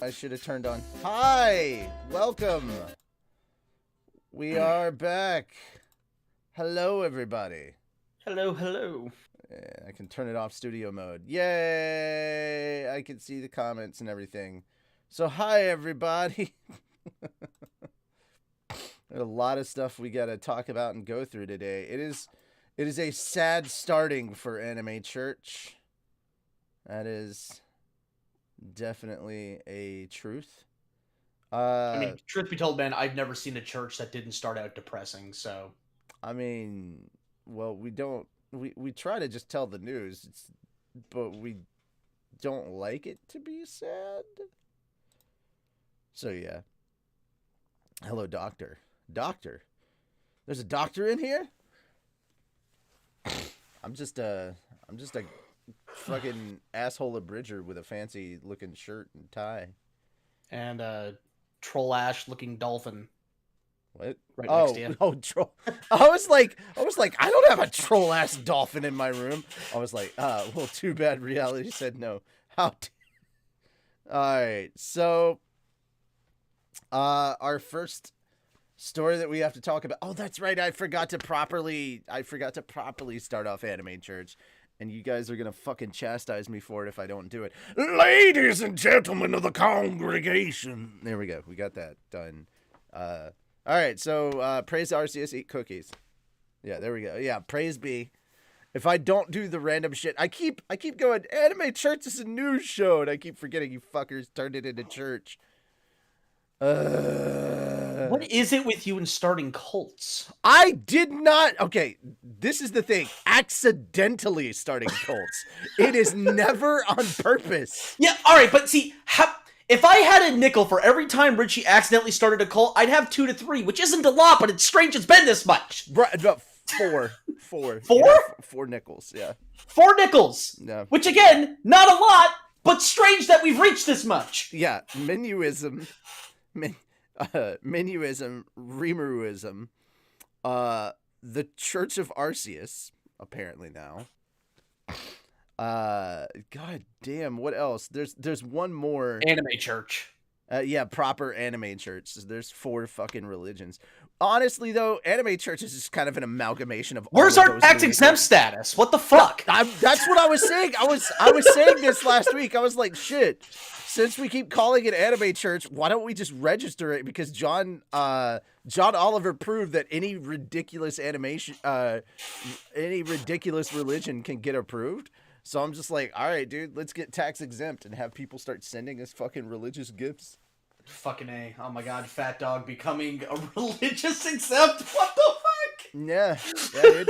I should have turned on. Hi! Welcome! We are back. Hello, everybody. Hello, hello. Yeah, I can turn it off studio mode. Yay! I can see the comments and everything. So, hi, everybody. There's a lot of stuff we got to talk about and go through today. It is a sad starting for Anime Church. That is definitely a truth. I mean, truth be told, man, I've never seen a church that didn't start out depressing, so. I mean, well, we try to just tell the news, but we don't like it to be sad. So, yeah. Hello, doctor. Doctor? There's a doctor in here? I'm just a fucking asshole abridger with a fancy looking shirt and tie. And a troll ash looking dolphin. What? Right next to you. Oh, troll. I was like, I don't have a troll ass dolphin in my room. I was like, well, too bad reality said no. All right. So, our first story that we have to talk about. Oh, that's right. I forgot to properly start off Anime Church. And you guys are going to fucking chastise me for it if I don't do it. Ladies and gentlemen of the congregation. There we go. We got that done. All right. So, praise Arceus, eat cookies. Yeah, there we go. Yeah, praise be. If I don't do the random shit, I keep going, Anime Church is a news show. And I keep forgetting you fuckers turned it into church. What is it with you in starting cults? I did not. Okay, this is the thing. Accidentally starting cults. It is never on purpose. Yeah, all right, but see, if I had a nickel for every time Richie accidentally started a cult, I'd have 2 to 3, which isn't a lot, but it's strange it's been this much. Right, four. Four? Yeah, 4 nickels, yeah. 4 nickels. Yeah. Which, again, not a lot, but strange that we've reached this much. Yeah, Menuism, Rimuruism, the Church of Arceus, apparently now. God damn, what else? There's one more. Anime Church. Yeah, proper anime church. There's 4 fucking religions. Honestly, though, anime church is just kind of an amalgamation of. Where's our tax exempt status? What the fuck? That's what I was saying. I was saying this last week. I was like, shit. Since we keep calling it anime church, why don't we just register it? Because John Oliver proved that any ridiculous any ridiculous religion can get approved. So I'm just like, all right, dude, let's get tax exempt and have people start sending us fucking religious gifts. Fucking A. Oh my god, Fat Dog becoming a religious exempt. What the fuck? Yeah, dude.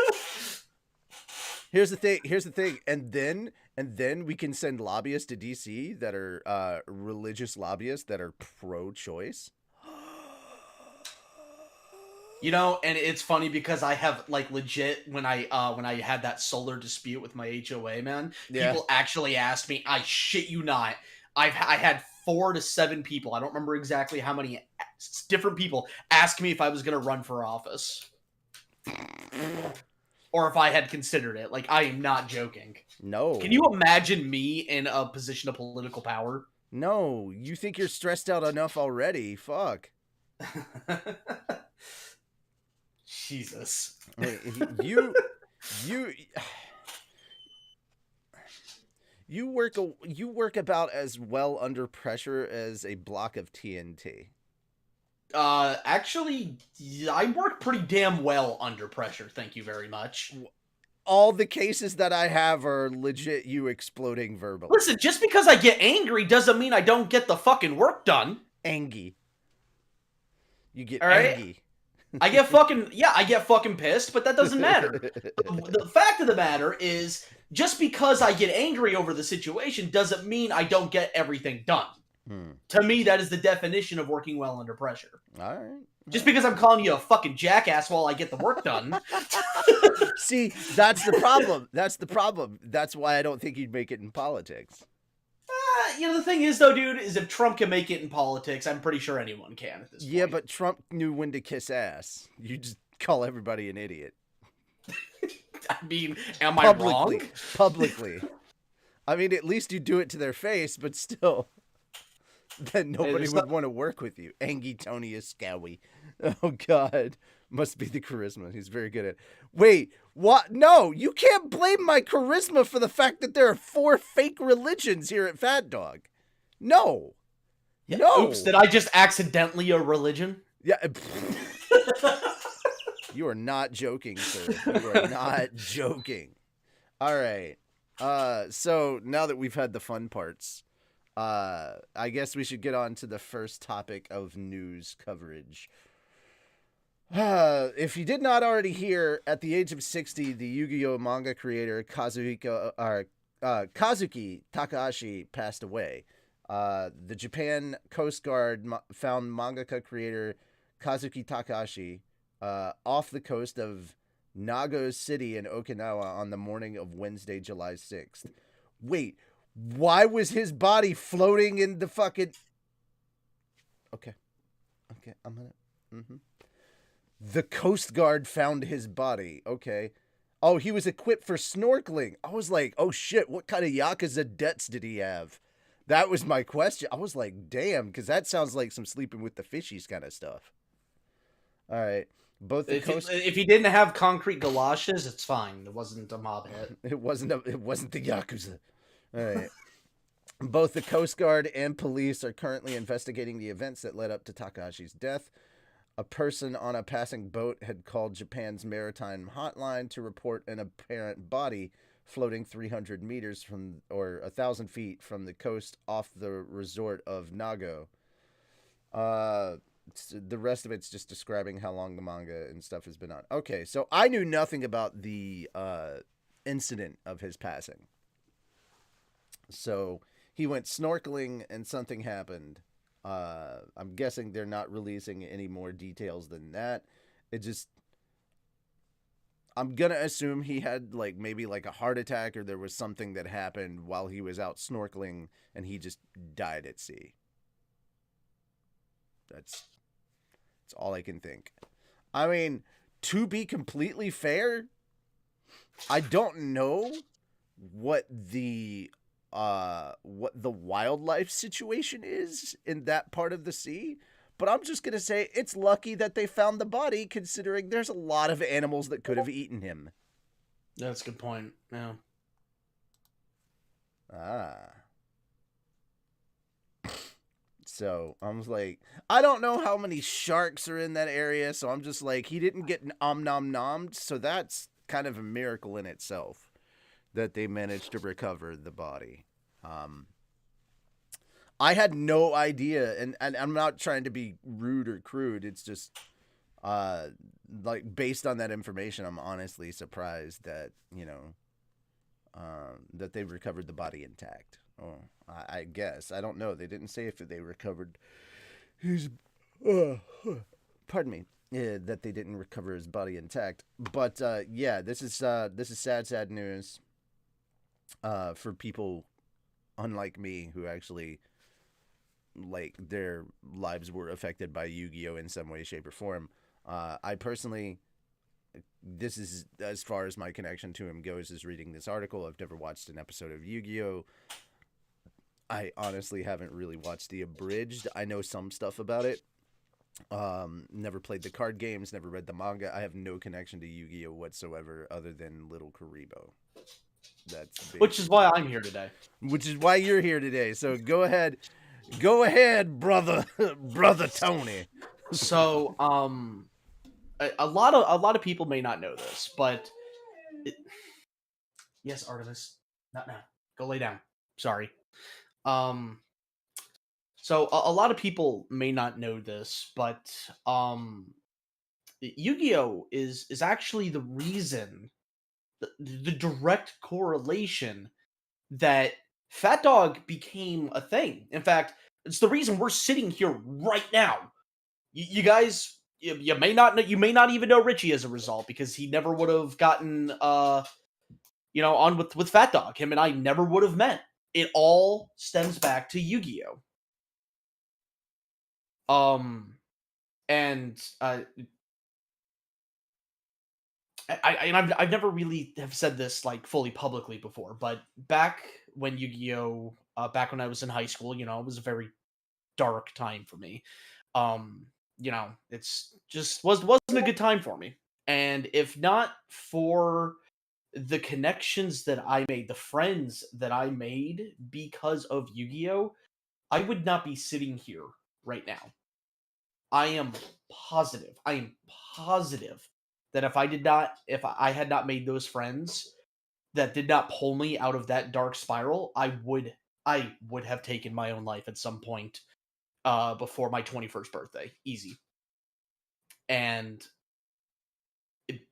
Here's the thing. And then we can send lobbyists to DC that are religious lobbyists that are pro-choice. You know, and it's funny because I have like legit when I had that solar dispute with my HOA, man, people actually asked me, I shit you not, I had 4 to 7 people, I don't remember exactly how many different people ask me if I was going to run for office. Or if I had considered it. Like, I am not joking. No. Can you imagine me in a position of political power? No. You think you're stressed out enough already. Fuck. Jesus. You work about as well under pressure as a block of TNT. Actually, I work pretty damn well under pressure, thank you very much. All the cases that I have are legit you exploding verbally. Listen, just because I get angry doesn't mean I don't get the fucking work done. Angy. You get angy. I get fucking pissed, but that doesn't matter. The fact of the matter is, just because I get angry over the situation doesn't mean I don't get everything done. To me, that is the definition of working well under pressure. All right. Just because I'm calling you a fucking jackass while I get the work done. See, that's the problem. That's why I don't think you'd make it in politics. You know, the thing is, though, dude, is if Trump can make it in politics, I'm pretty sure anyone can at this point. Yeah, but Trump knew when to kiss ass. You just call everybody an idiot. I mean, am I wrong? Publicly. I mean, at least you do it to their face, but still. that nobody would want to work with you. Angie Tony Scowie. Oh God, must be the charisma. He's very good at. Wait, what? No, you can't blame my charisma for the fact that there are 4 fake religions here at Fat Dog. No, Yeah, no. Oops, did I just accidentally a religion? Yeah. You are not joking, sir. You are not joking. All right. So now that we've had the fun parts, I guess we should get on to the first topic of news coverage. If you did not already hear, at the age of 60, the Yu-Gi-Oh! Manga creator Kazuki Takahashi passed away. The Japan Coast Guard found mangaka creator Kazuki Takahashi off the coast of Nago City in Okinawa on the morning of Wednesday, July 6th. Wait, why was his body floating in the fucking... Okay, I'm gonna... The Coast Guard found his body. Okay. Oh, he was equipped for snorkeling. I was like, oh shit, what kind of Yakuza debts did he have? That was my question. I was like, damn, because that sounds like some sleeping with the fishies kind of stuff. All right. Both the if he didn't have concrete galoshes, it's fine. It wasn't a mob hit. It wasn't the Yakuza. All right. Both the Coast Guard and police are currently investigating the events that led up to Takahashi's death. A person on a passing boat had called Japan's maritime hotline to report an apparent body floating 300 meters from, or 1,000 feet from the coast off the resort of Nago. The rest of it's just describing how long the manga and stuff has been on. Okay, so I knew nothing about the incident of his passing. So he went snorkeling and something happened. I'm guessing they're not releasing any more details than that. I'm gonna assume he had maybe a heart attack, or there was something that happened while he was out snorkeling and he just died at sea. That's all I can think. I mean, to be completely fair, I don't know what the wildlife situation is in that part of the sea, but I'm just gonna say it's lucky that they found the body, considering there's a lot of animals that could have eaten him. That's a good point. Yeah. So I was like, I don't know how many sharks are in that area, so I'm just like, he didn't get nommed, so that's kind of a miracle in itself that they managed to recover the body. I had no idea, and I'm not trying to be rude or crude. It's just, based on that information, I'm honestly surprised that, that they recovered the body intact. Oh, I guess. I don't know. They didn't say if they recovered his... pardon me. That they didn't recover his body intact. But, yeah, this is sad news. For people unlike me who actually, their lives were affected by Yu-Gi-Oh! In some way, shape, or form. I personally... This is as far as my connection to him goes, is reading this article. I've never watched an episode of Yu-Gi-Oh! I honestly haven't really watched the abridged. I know some stuff about it. Never played the card games, never read the manga. I have no connection to Yu-Gi-Oh! Whatsoever other than Little Karibo. Which is why I'm here today. Which is why you're here today. So go ahead, brother Tony. So, a lot of people may not know this, but yes, Artemis, not now. Go lay down. Sorry. So a lot of people may not know this, but Yu-Gi-Oh! is actually the reason, the direct correlation that Fat Dog became a thing. In fact, it's the reason we're sitting here right now. You guys, you may not know, you may not even know Richie as a result, because he never would have gotten on with Fat Dog. Him and I never would have met. It all stems back to Yu-Gi-Oh! I've never really have said this fully publicly before, but back when Yu-Gi-Oh! Back when I was in high school, it was a very dark time for me. It's just wasn't a good time for me. And if not for the connections that I made, the friends that I made because of Yu-Gi-Oh, I would not be sitting here right now. I am I am positive that if I had not made those friends that did not pull me out of that dark spiral, I would have taken my own life at some point before my 21st birthday. Easy. And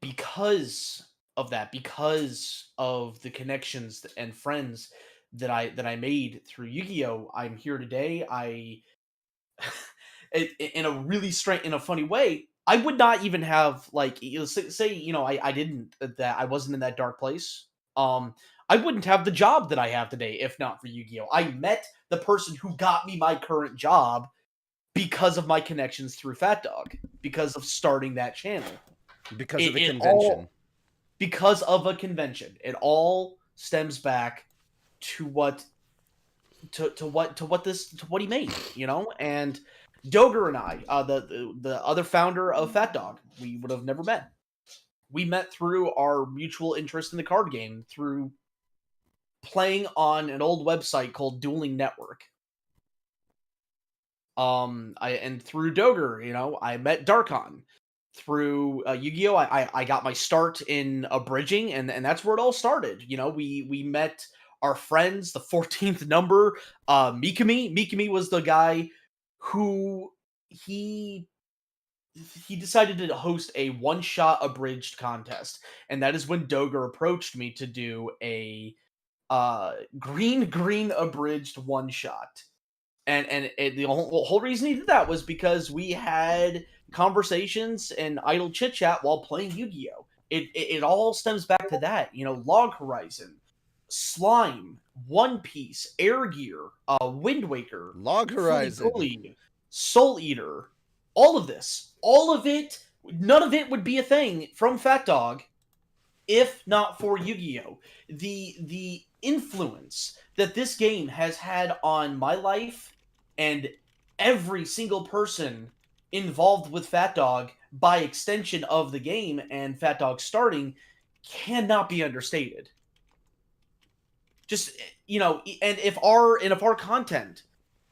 because of that, because of the connections and friends that I made through Yu-Gi-Oh, I'm here today. In a really strange, in a funny way, I would not even have like say I didn't that I wasn't in that dark place. I wouldn't have the job that I have today if not for Yu-Gi-Oh. I met the person who got me my current job because of my connections through Fat Dog, because of starting that channel. Because of a convention. Because of a convention. It all stems back to what he made, and Doger and I, the other founder of Fat Dog, we would have never met. We met through our mutual interest in the card game, through playing on an old website called Dueling Network. And through Doger, I met Darkon. Through Yu-Gi-Oh, I got my start in abridging, and that's where it all started. We met our friends, the 14th number, Mikami. Mikami was the guy who he decided to host a one-shot abridged contest, and that is when Doger approached me to do a green abridged one-shot. And the whole reason he did that was because we had conversations and idle chit chat while playing Yu-Gi-Oh. It all stems back to that, Log Horizon, Slime, One Piece, Air Gear, Wind Waker, Log Horizon, Fully, Soul Eater, all of it, none of it would be a thing from Fat Dog if not for Yu-Gi-Oh. The influence that this game has had on my life and every single person involved with Fat Dog, by extension of the game and Fat Dog starting, cannot be understated. Just, and if our content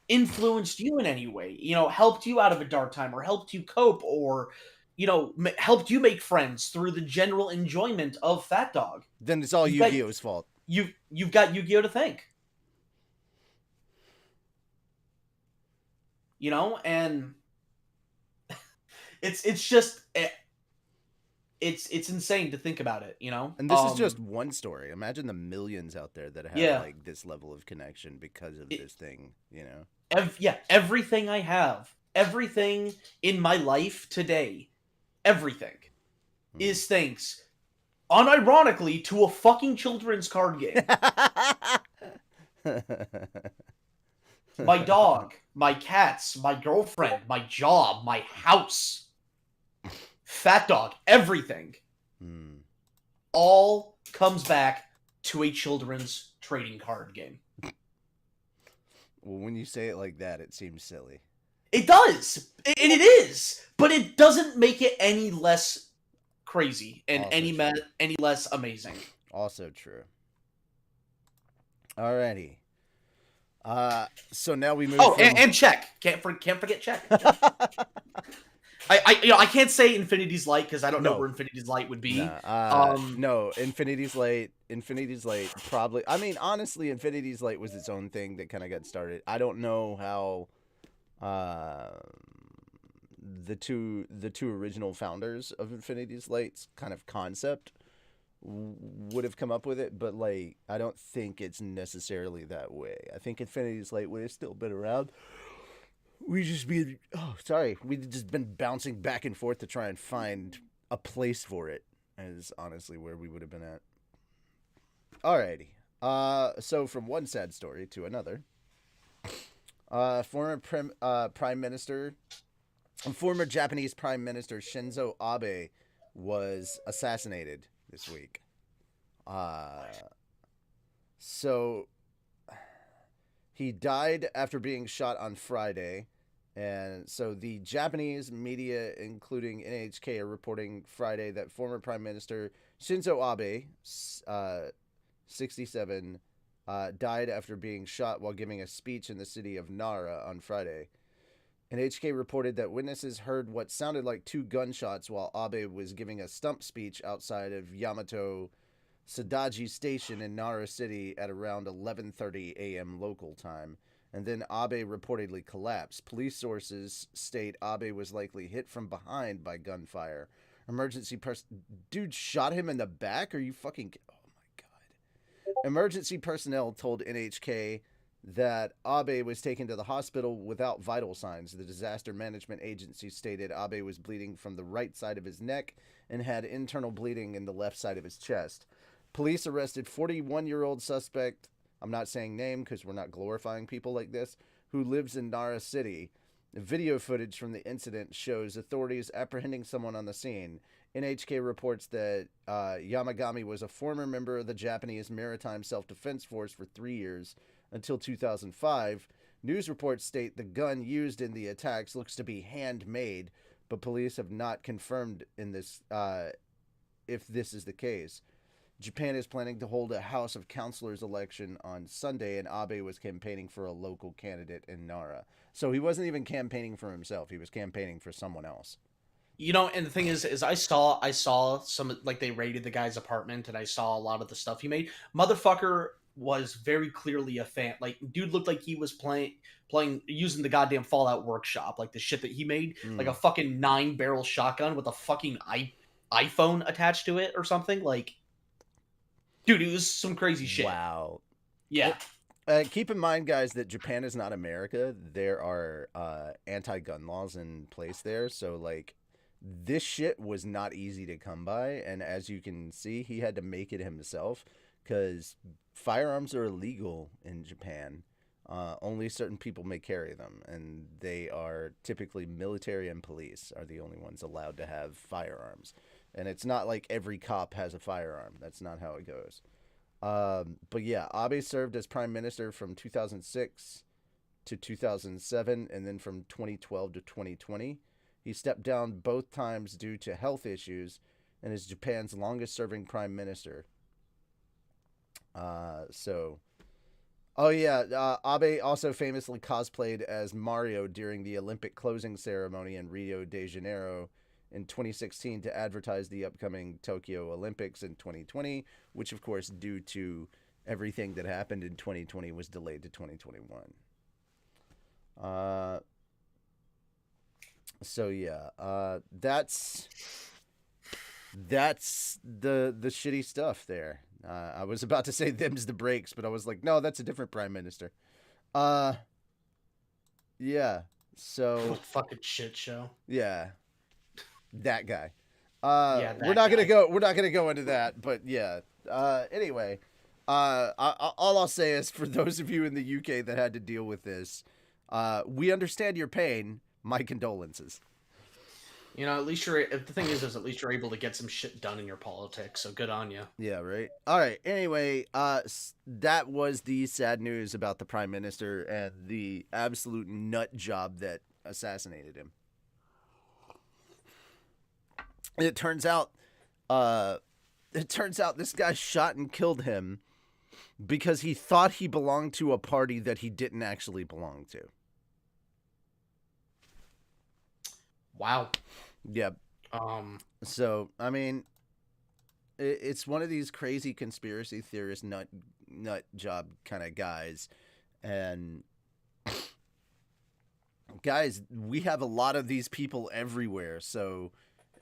influenced you in any way, helped you out of a dark time, or helped you cope, or helped you make friends through the general enjoyment of Fat Dog, then it's all Yu-Gi-Oh's fault. You've got Yu-Gi-Oh to thank. And it's just it's insane to think about it, And this is just one story. Imagine the millions out there that have like this level of connection because of this thing, everything I have, everything in my life today, everything is thanks, unironically, to a fucking children's card game. My dog, my cats, my girlfriend, my job, my house, Fat Dog, everything. All comes back to a children's trading card game. Well, when you say it like that, it seems silly. It does, and it is, but it doesn't make it any less crazy and any less amazing. Also true. Alrighty. So now we move. And Check. Can't forget Check. I can't say Infinity's Light because I don't know where Infinity's Light would be. No, Infinity's Light probably. I mean, honestly, Infinity's Light was its own thing that kind of got started. I don't know how the two original founders of Infinity's Light's kind of concept would have come up with it, but like I don't think it's necessarily that way. I think Infinity's Light would have still been around. We'd just been bouncing back and forth to try and find a place for it, is honestly where we would have been at. Alrighty. So from one sad story to another. Former Japanese Prime Minister Shinzo Abe was assassinated this week. So He died after being shot on Friday. And so the Japanese media, including NHK, are reporting Friday that former Prime Minister Shinzo Abe, 67, died after being shot while giving a speech in the city of Nara on Friday. NHK reported that witnesses heard what sounded like 2 gunshots while Abe was giving a stump speech outside of Yamato Sadaji Station in Nara City at around 11:30 a.m. local time. And then Abe reportedly collapsed. Police sources state Abe was likely hit from behind by gunfire. Dude shot him in the back? Are you fucking... Oh my god. Emergency personnel told NHK that Abe was taken to the hospital without vital signs. The disaster management agency stated Abe was bleeding from the right side of his neck and had internal bleeding in the left side of his chest. Police arrested 41-year-old suspect, I'm not saying name because we're not glorifying people like this, who lives in Nara City. Video footage from the incident shows authorities apprehending someone on the scene. NHK reports that Yamagami was a former member of the Japanese Maritime Self-Defense Force for 3 years until 2005. News reports state the gun used in the attacks looks to be handmade, but police have not confirmed in this if this is the case. Japan is planning to hold a House of Councilors election on Sunday, and Abe was campaigning for a local candidate in Nara. So he wasn't even campaigning for himself. He was campaigning for someone else. You know, and the thing is I saw some, like, they raided the guy's apartment, and I saw a lot of the stuff he made. Motherfucker was very clearly a fan. Like, dude looked like he was playing using the goddamn Fallout Workshop, like the shit that he made, like a fucking 9-barrel shotgun with a fucking iPhone attached to it or something. Like, dude, it was some crazy shit. Wow. Yeah. Keep in mind, guys, that Japan is not America. There are anti-gun laws in place there. So, like, this shit was not easy to come by. And as you can see, he had to make it himself because firearms are illegal in Japan. Only certain people may carry them. And they are typically military and police are the only ones allowed to have firearms. And it's not like every cop has a firearm. That's not how it goes. But yeah, Abe served as prime minister from 2006 to 2007, and then from 2012 to 2020. He stepped down both times due to health issues, and is Japan's longest-serving prime minister. Abe also famously cosplayed as Mario during the Olympic closing ceremony in Rio de Janeiro in 2016 to advertise the upcoming Tokyo Olympics in 2020, which, of course, due to everything that happened in 2020, was delayed to 2021. That's the shitty stuff there. I was about to say them's the breaks, but I was like, no, that's a different prime minister. Yeah. So fucking shit show. Yeah. That guy. We're not gonna go into that, but yeah. Anyway, all I'll say is, for those of you in the UK that had to deal with this, we understand your pain. My condolences. You know, at least the thing is at least you're able to get some shit done in your politics. So good on you. Yeah, right. All right. Anyway, that was the sad news about the prime minister and the absolute nut job that assassinated him. It turns out this guy shot and killed him because he thought he belonged to a party that he didn't actually belong to. Wow. Yep. So, I mean, it's one of these crazy conspiracy theorist nut job kind of guys. And guys, we have a lot of these people everywhere. So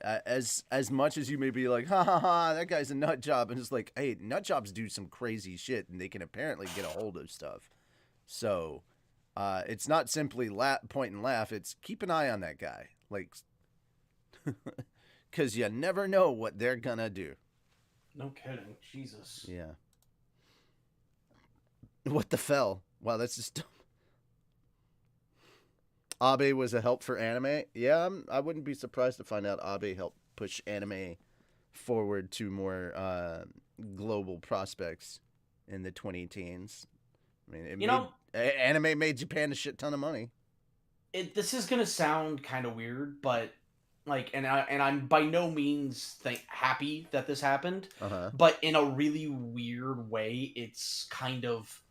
as much as you may be like, ha ha ha, that guy's a nut job, and it's like, hey, nut jobs do some crazy shit, and they can apparently get a hold of stuff. So it's not simply point and laugh. It's keep an eye on that guy, like, because you never know what they're gonna do. No kidding. Jesus. Yeah. What the fell? Wow, that's just dumb. Abe was a help for anime. Yeah, I wouldn't be surprised to find out Abe helped push anime forward to more global prospects in the 2010s. I mean, Anime made Japan a shit ton of money. This is gonna sound kind of weird, but like, I'm by no means happy that this happened, but in a really weird way, it's kind of.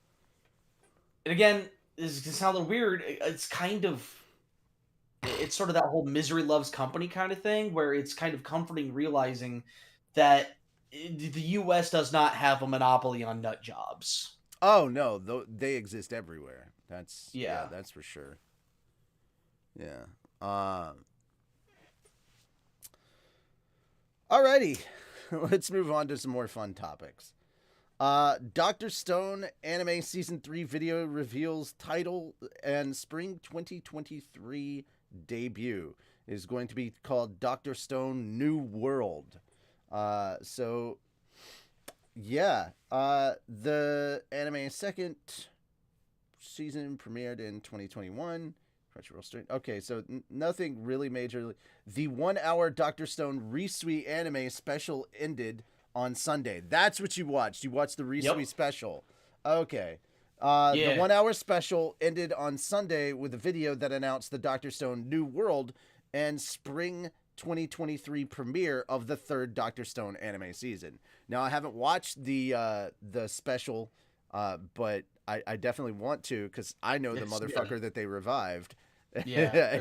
And again, this is gonna sound a little weird. It's kind of. It's sort of that whole misery loves company kind of thing, where it's kind of comforting realizing that the U.S. does not have a monopoly on nut jobs. Oh no, they exist everywhere. That's Yeah, that's for sure. Yeah. Alrighty, let's move on to some more fun topics. Dr. Stone anime season 3 video reveals title and spring 2023 debut is going to be called Dr. Stone New World. So yeah, the anime second season premiered in 2021. Crunchyroll stream. Okay, so nothing really major. The 1 hour Dr. Stone Resui anime special ended on Sunday. That's what you watched. You watched the Resui special. Okay. The 1 hour special ended on Sunday with a video that announced the Dr. Stone New World and spring 2023 premiere of the third Dr. Stone anime season. Now, I haven't watched the special, but I definitely want to because I know the motherfucker that they revived. Yeah,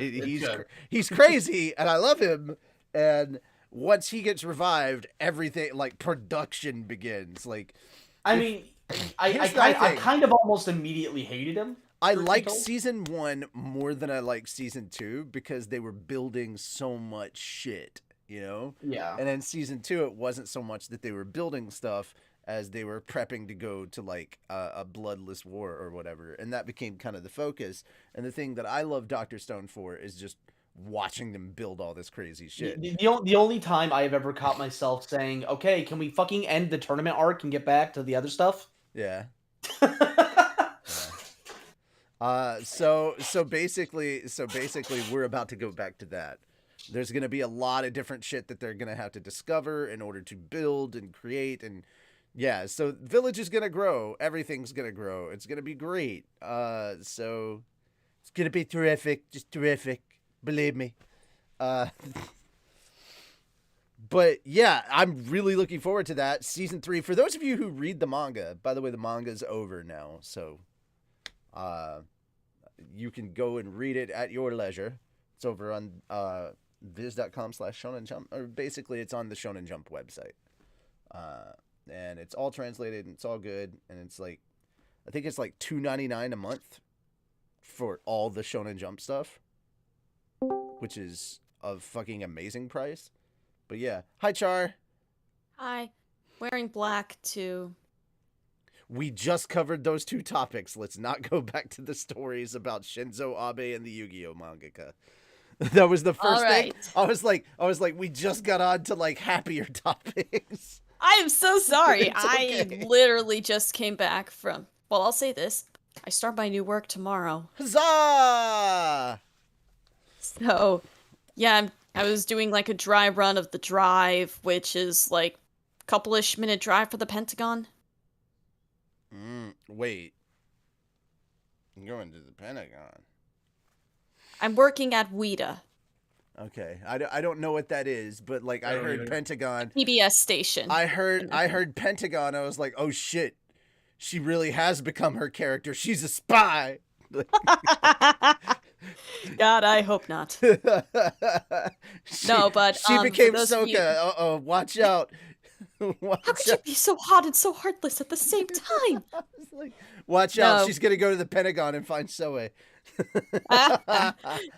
he's crazy, and I love him. And once he gets revived, everything like production begins. Like, I kind of almost immediately hated him. I liked season 1 more than I liked season 2 because they were building so much shit, you know? Yeah. And then season 2, it wasn't so much that they were building stuff as they were prepping to go to like a bloodless war or whatever. And that became kind of the focus. And the thing that I love Dr. Stone for is just watching them build all this crazy shit. The only time I have ever caught myself saying, okay, can we fucking end the tournament arc and get back to the other stuff? Yeah. So basically we're about to go back to that. There's going to be a lot of different shit that they're going to have to discover in order to build and create. And yeah, so Village is going to grow. Everything's going to grow. It's going to be great. So it's going to be terrific. Just terrific. Believe me. But yeah, I'm really looking forward to that. Season 3. For those of you who read the manga, by the way, the manga's over now. So, you can go and read it at your leisure. It's over on viz.com/Shonen Jump, or basically it's on the Shonen Jump website. And it's all translated and it's all good. And it's like, I think it's like $2.99 a month for all the Shonen Jump stuff, which is a fucking amazing price. But yeah. Hi, Char. Hi. Wearing black too. We just covered those two topics. Let's not go back to the stories about Shinzo Abe and the Yu-Gi-Oh mangaka. That was the first thing. I was like, we just got on to like happier topics. I am so sorry. Okay. I literally just came back from, well, I'll say this. I start my new work tomorrow. Huzzah! So, yeah, I was doing like a dry run of the drive, which is like a couple-ish minute drive for the Pentagon. Wait. You're going to the Pentagon. I'm working at WIDA. Okay. I don't know what that is, but like I heard Pentagon. PBS station. I heard Pentagon. I was like, oh shit. She really has become her character. She's a spy. God, I hope not. No, but she became Sokka. Watch out. How could you be so hot and so heartless at the same time? I was like, watch out. She's gonna go to the Pentagon and find Soe.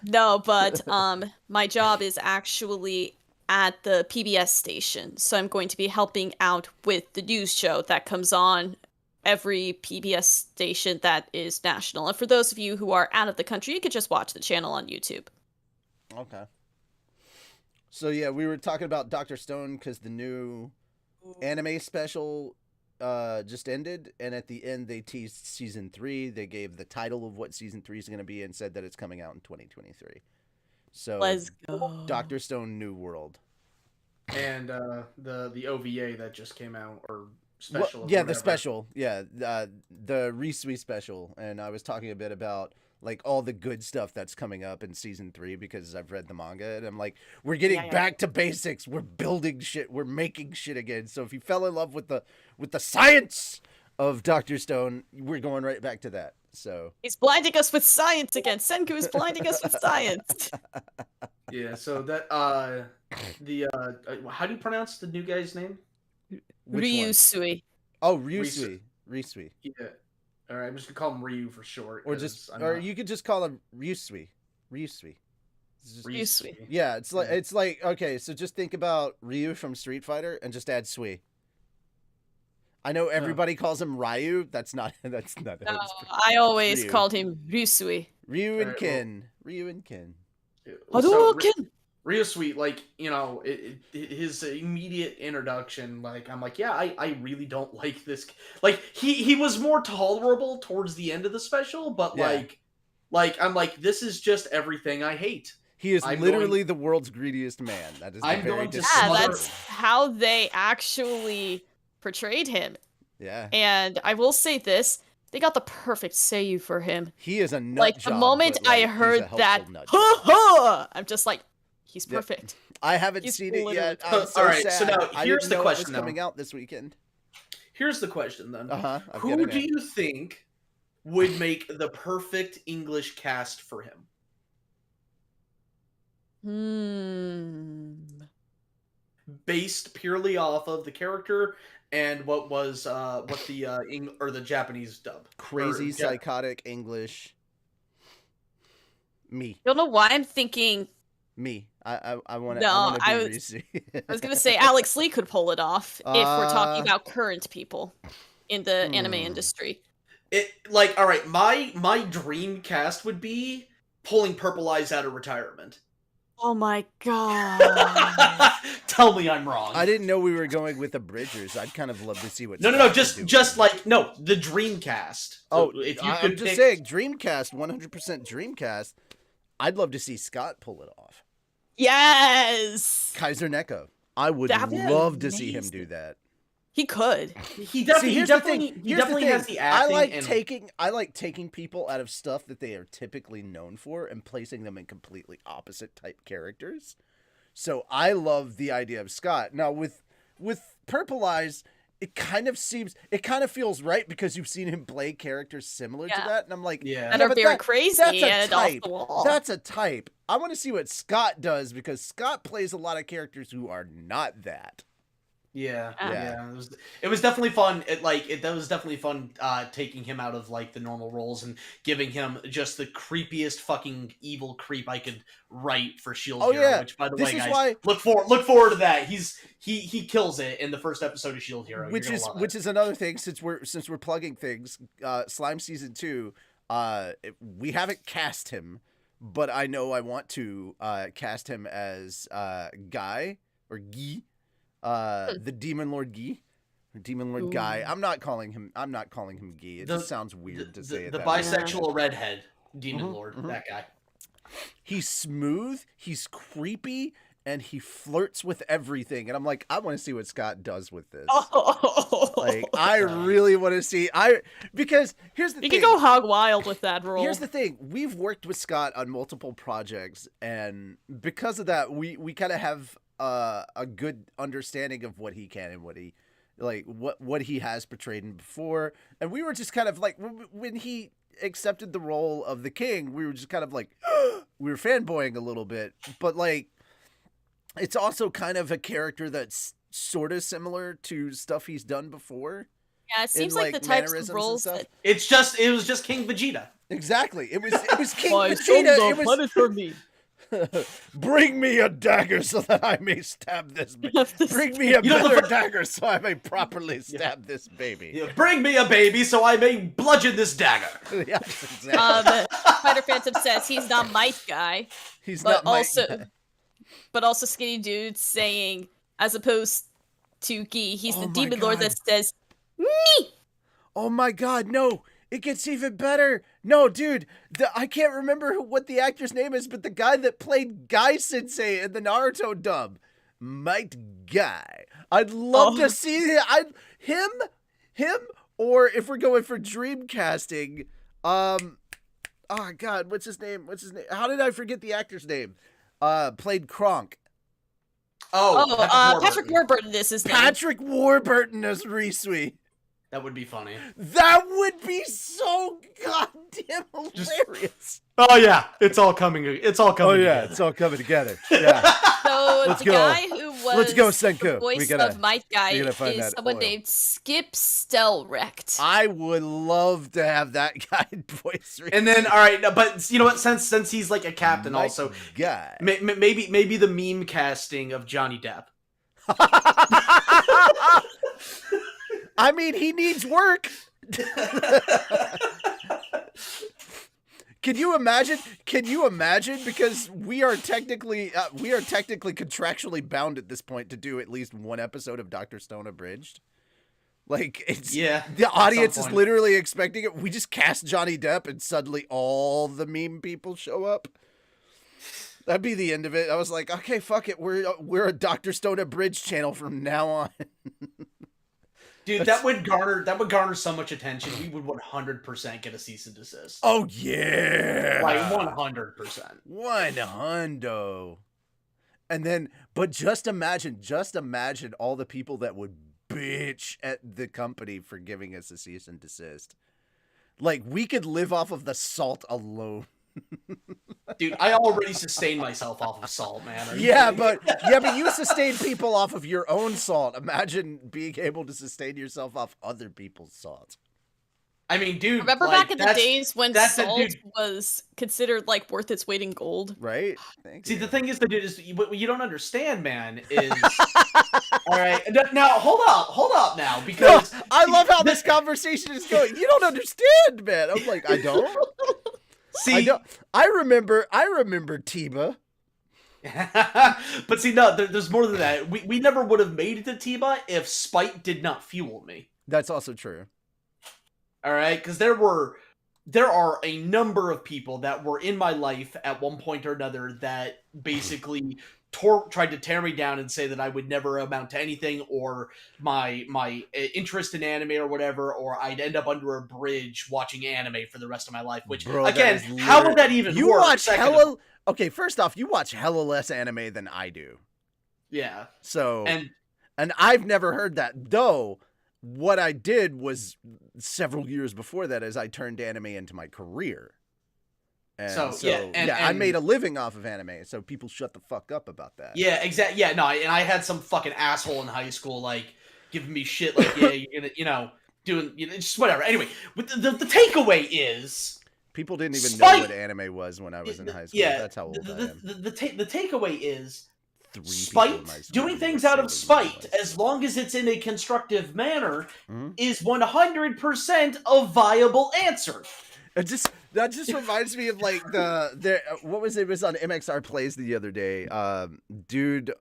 No, but my job is actually at the PBS station, so I'm going to be helping out with the news show that comes on every PBS station that is national. And for those of you who are out of the country, you could just watch the channel on YouTube. Okay. So yeah, we were talking about Dr. Stone because the new anime special just ended, and at the end they teased season 3. They gave the title of what season 3 is going to be and said that it's coming out in 2023. So let's go. Dr. Stone New World. And the OVA that just came out, or special. Well, or yeah, the whatever. special. Yeah, the Risui special. And I was talking a bit about like all the good stuff that's coming up in season 3 because I've read the manga and I'm like, we're getting back to basics. We're building shit. We're making shit again. So if you fell in love with the science of Dr. Stone, we're going right back to that. So He's blinding us with science again. Senku is blinding us with science. Yeah. So that how do you pronounce the new guy's name? which one? Ryusui. Oh, Ryusui. Risui. Yeah. All right. I'm just gonna call him Ryu for short. Or you could just call him Ryusui. Ryusui. Ryusui. Yeah, it's like okay, so just think about Ryu from Street Fighter and just add Sui. I know everybody calls him Ryu. That's not. No, I always Ryu. called him Ryusui. Ryu and Ken. Hadouken! Ryusui, like, you know, his immediate introduction, like, I'm like, yeah, I really don't like this. Like, he was more tolerable towards the end of the special, but like I'm like, this is just everything I hate. He is literally the world's greediest man. That is that's how they actually portrayed him. Yeah. And I will say this, they got the perfect seiyuu for him. He is a nut like job, the moment but, like, I heard that, I'm just like, he's perfect. I haven't seen it yet. I'm so all right, sad. so now here's the question. Coming out this weekend. Here's the question then. Who do you think would make the perfect English cast for him? Based purely off of the character and what the Japanese dub. Crazy psychotic English. Me. Don't know why I'm thinking. Me. I want to. No, I was gonna say Alex Lee could pull it off if we're talking about current people in the anime industry. It like all right. My dream cast would be pulling Purple Eyes out of retirement. Oh my god! Tell me I'm wrong. I didn't know we were going with the Bridgers. I'd kind of love to see what. No, just the Dreamcast. So if you I'm just saying Dreamcast, 100% Dreamcast. I'd love to see Scott pull it off. Yes. Kaiser Neko. I would love to see him do that. He could. He definitely has the acting. I like taking people out of stuff that they are typically known for and placing them in completely opposite type characters. So I love the idea of Scott. Now with Purple Eyes, it kind of feels right because you've seen him play characters similar to that, and I'm like, that are very crazy and off the wall. That's a type. I want to see what Scott does because Scott plays a lot of characters who are not that. Yeah. It was definitely fun. That was definitely fun taking him out of like the normal roles and giving him just the creepiest fucking evil creep I could write for Shield Hero. Yeah. Which, by the way, guys, look forward to that. He kills it in the first episode of Shield Hero. Which is another thing since we're plugging things. Slime season 2. We haven't cast him, but I know I want to cast him as Guy or Guy. The Demon Lord Guy, or Demon Lord Guy. I'm not calling him Guy. It just sounds weird to say it. The bisexual redhead Demon Lord, that guy. He's smooth. He's creepy. And he flirts with everything. And I'm like, I want to see what Scott does with this. I really want to see. Because here's the thing. You can go hog wild with that role. Here's the thing. We've worked with Scott on multiple projects. And because of that, we kind of have a good understanding of what he can and what he has portrayed in before. And we were just kind of like, when he accepted the role of the king, we were just kind of like, we were fanboying a little bit. But like, it's also kind of a character that's sort of similar to stuff he's done before. Yeah, it seems like the types of roles that... it was just King Vegeta. Exactly. It was King Vegeta. It was for me. Bring me a dagger so that I may stab this baby. Bring me a better dagger so I may properly stab this baby. Yeah, bring me a baby so I may bludgeon this dagger. Yeah, exactly. Spider Phantom says he's not Might Guy. He's not Might Guy. But also Skinny Dude saying, as opposed to Guy, he's the Demon Lord that says, me! Oh my god, no! It gets even better! No, dude, I can't remember what the actor's name is, but the guy that played Guy Sensei in the Naruto dub. Might Guy. I'd love to see it. him, or if we're going for dream casting, oh God, what's his name? How did I forget the actor's name? Played Kronk. Patrick Warburton is his name. Patrick Warburton as Risui. That would be funny. That would be so goddamn hilarious. Oh yeah, it's all coming. It's all coming. Oh yeah, together. it's all coming together. Yeah. So Let's the go. guy who was Let's go, Senku. the voice of Might Guy is someone named Skip Stelrecht. I would love to have that guy voice. And then, all right, but you know what? Since he's like a captain, Might also, Guy. maybe the meme casting of Johnny Depp. I mean, he needs work. Can you imagine? Because we are technically contractually bound at this point to do at least one episode of Dr. Stone Abridged. Like, it's the audience is literally expecting it. We just cast Johnny Depp and suddenly all the meme people show up. That'd be the end of it. I was like, okay, fuck it. We're a Dr. Stone Abridged channel from now on. Dude, that would garner so much attention. We would 100% get a cease and desist. Oh yeah, like 100%. 100. And then, but just imagine all the people that would bitch at the company for giving us a cease and desist. Like, we could live off of the salt alone. Dude, I already sustain myself off of salt, man. But you sustain people off of your own salt. Imagine being able to sustain yourself off other people's salt. I mean, dude, remember back in the days when salt was considered like worth its weight in gold, right? The thing is, dude, is what you don't understand, man, is all right. Now, hold up, now, because I love how this conversation is going. You don't understand, man. I'm like, I don't. See, I remember Tiba. But see, no, there's more than that. We never would have made it to Tiba if spite did not fuel me. That's also true. All right, because there are a number of people that were in my life at one point or another that basically tried to tear me down and say that I would never amount to anything, or my interest in anime or whatever, or I'd end up under a bridge watching anime for the rest of my life. Which, again, how would that even work? You watch hella... Okay, first off, you watch hella less anime than I do. Yeah. So... And I've never heard that, though. What I did was several years before that is I turned anime into my career. And I made a living off of anime, so people shut the fuck up about that. Yeah, exactly. Yeah, no, and I had some fucking asshole in high school, like, giving me shit, like, yeah, you're gonna, doing, just whatever. Anyway, the takeaway is... People didn't even know what anime was when I was in high school. Yeah, that's how old I am. The takeaway is... Spite, doing things out of spite, as long as it's in a constructive manner, is 100% a viable answer. That just reminds me of like what was it? It was on MXR Plays the other day. Dude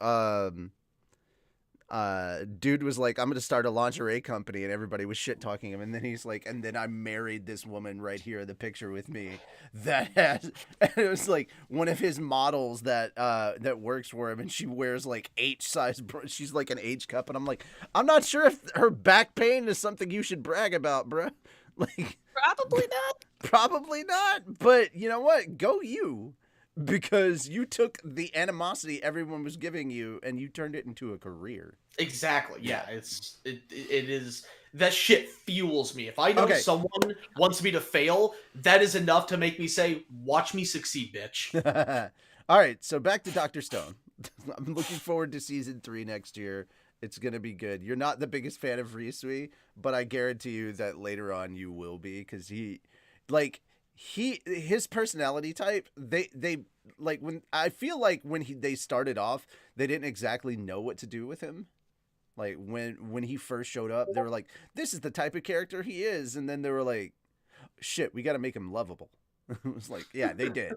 was like, I'm gonna start a lingerie company, and everybody was shit talking him, and then he's like, and then I married this woman right here in the picture with me that has, and it was like one of his models that works for him, and she wears like H size, she's like an H cup, and I'm like, I'm not sure if her back pain is something you should brag about, bruh. Like, probably not, but you know what? Go you. Because you took the animosity everyone was giving you and you turned it into a career. Exactly. Yeah, it is. That shit fuels me. If I know someone wants me to fail, that is enough to make me say, "Watch me succeed, bitch." All right, so back to Dr. Stone. I'm looking forward to season 3 next year. It's gonna be good. You're not the biggest fan of Risui, but I guarantee you that later on you will be, because his personality type, they like, when I feel like when they started off, they didn't exactly know what to do with him. Like when he first showed up, they were like, this is the type of character he is, and then they were like, shit, we got to make him lovable. It was like, yeah, they did.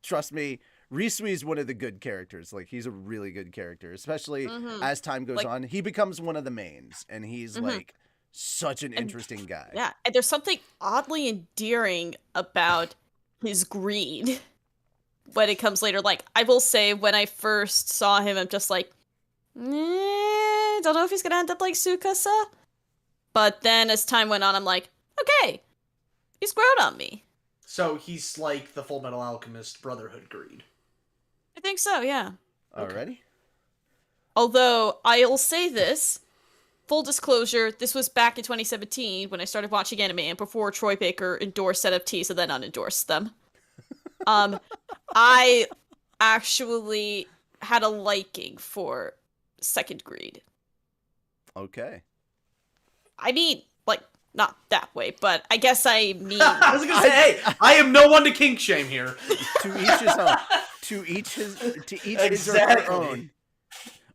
Trust me, Risui is one of the good characters. Like, he's a really good character, especially as time goes on. He becomes one of the mains, and he's like such an interesting guy. Yeah, and there's something oddly endearing about his greed when it comes later. Like, I will say, when I first saw him, I'm just like, don't know if he's gonna end up like Tsukasa. But then as time went on, I'm like, okay, he's grown on me. So he's like the Full Metal Alchemist Brotherhood greed. I think so, yeah. Alrighty. Although, I'll say this, full disclosure, this was back in 2017 when I started watching anime and before Troy Baker endorsed NFTs and then unendorsed them. I actually had a liking for Second Greed. Okay. I mean, like, not that way, but I guess I mean... I was gonna say, hey, I am no one to kink shame here. To each his own. To each his or her own.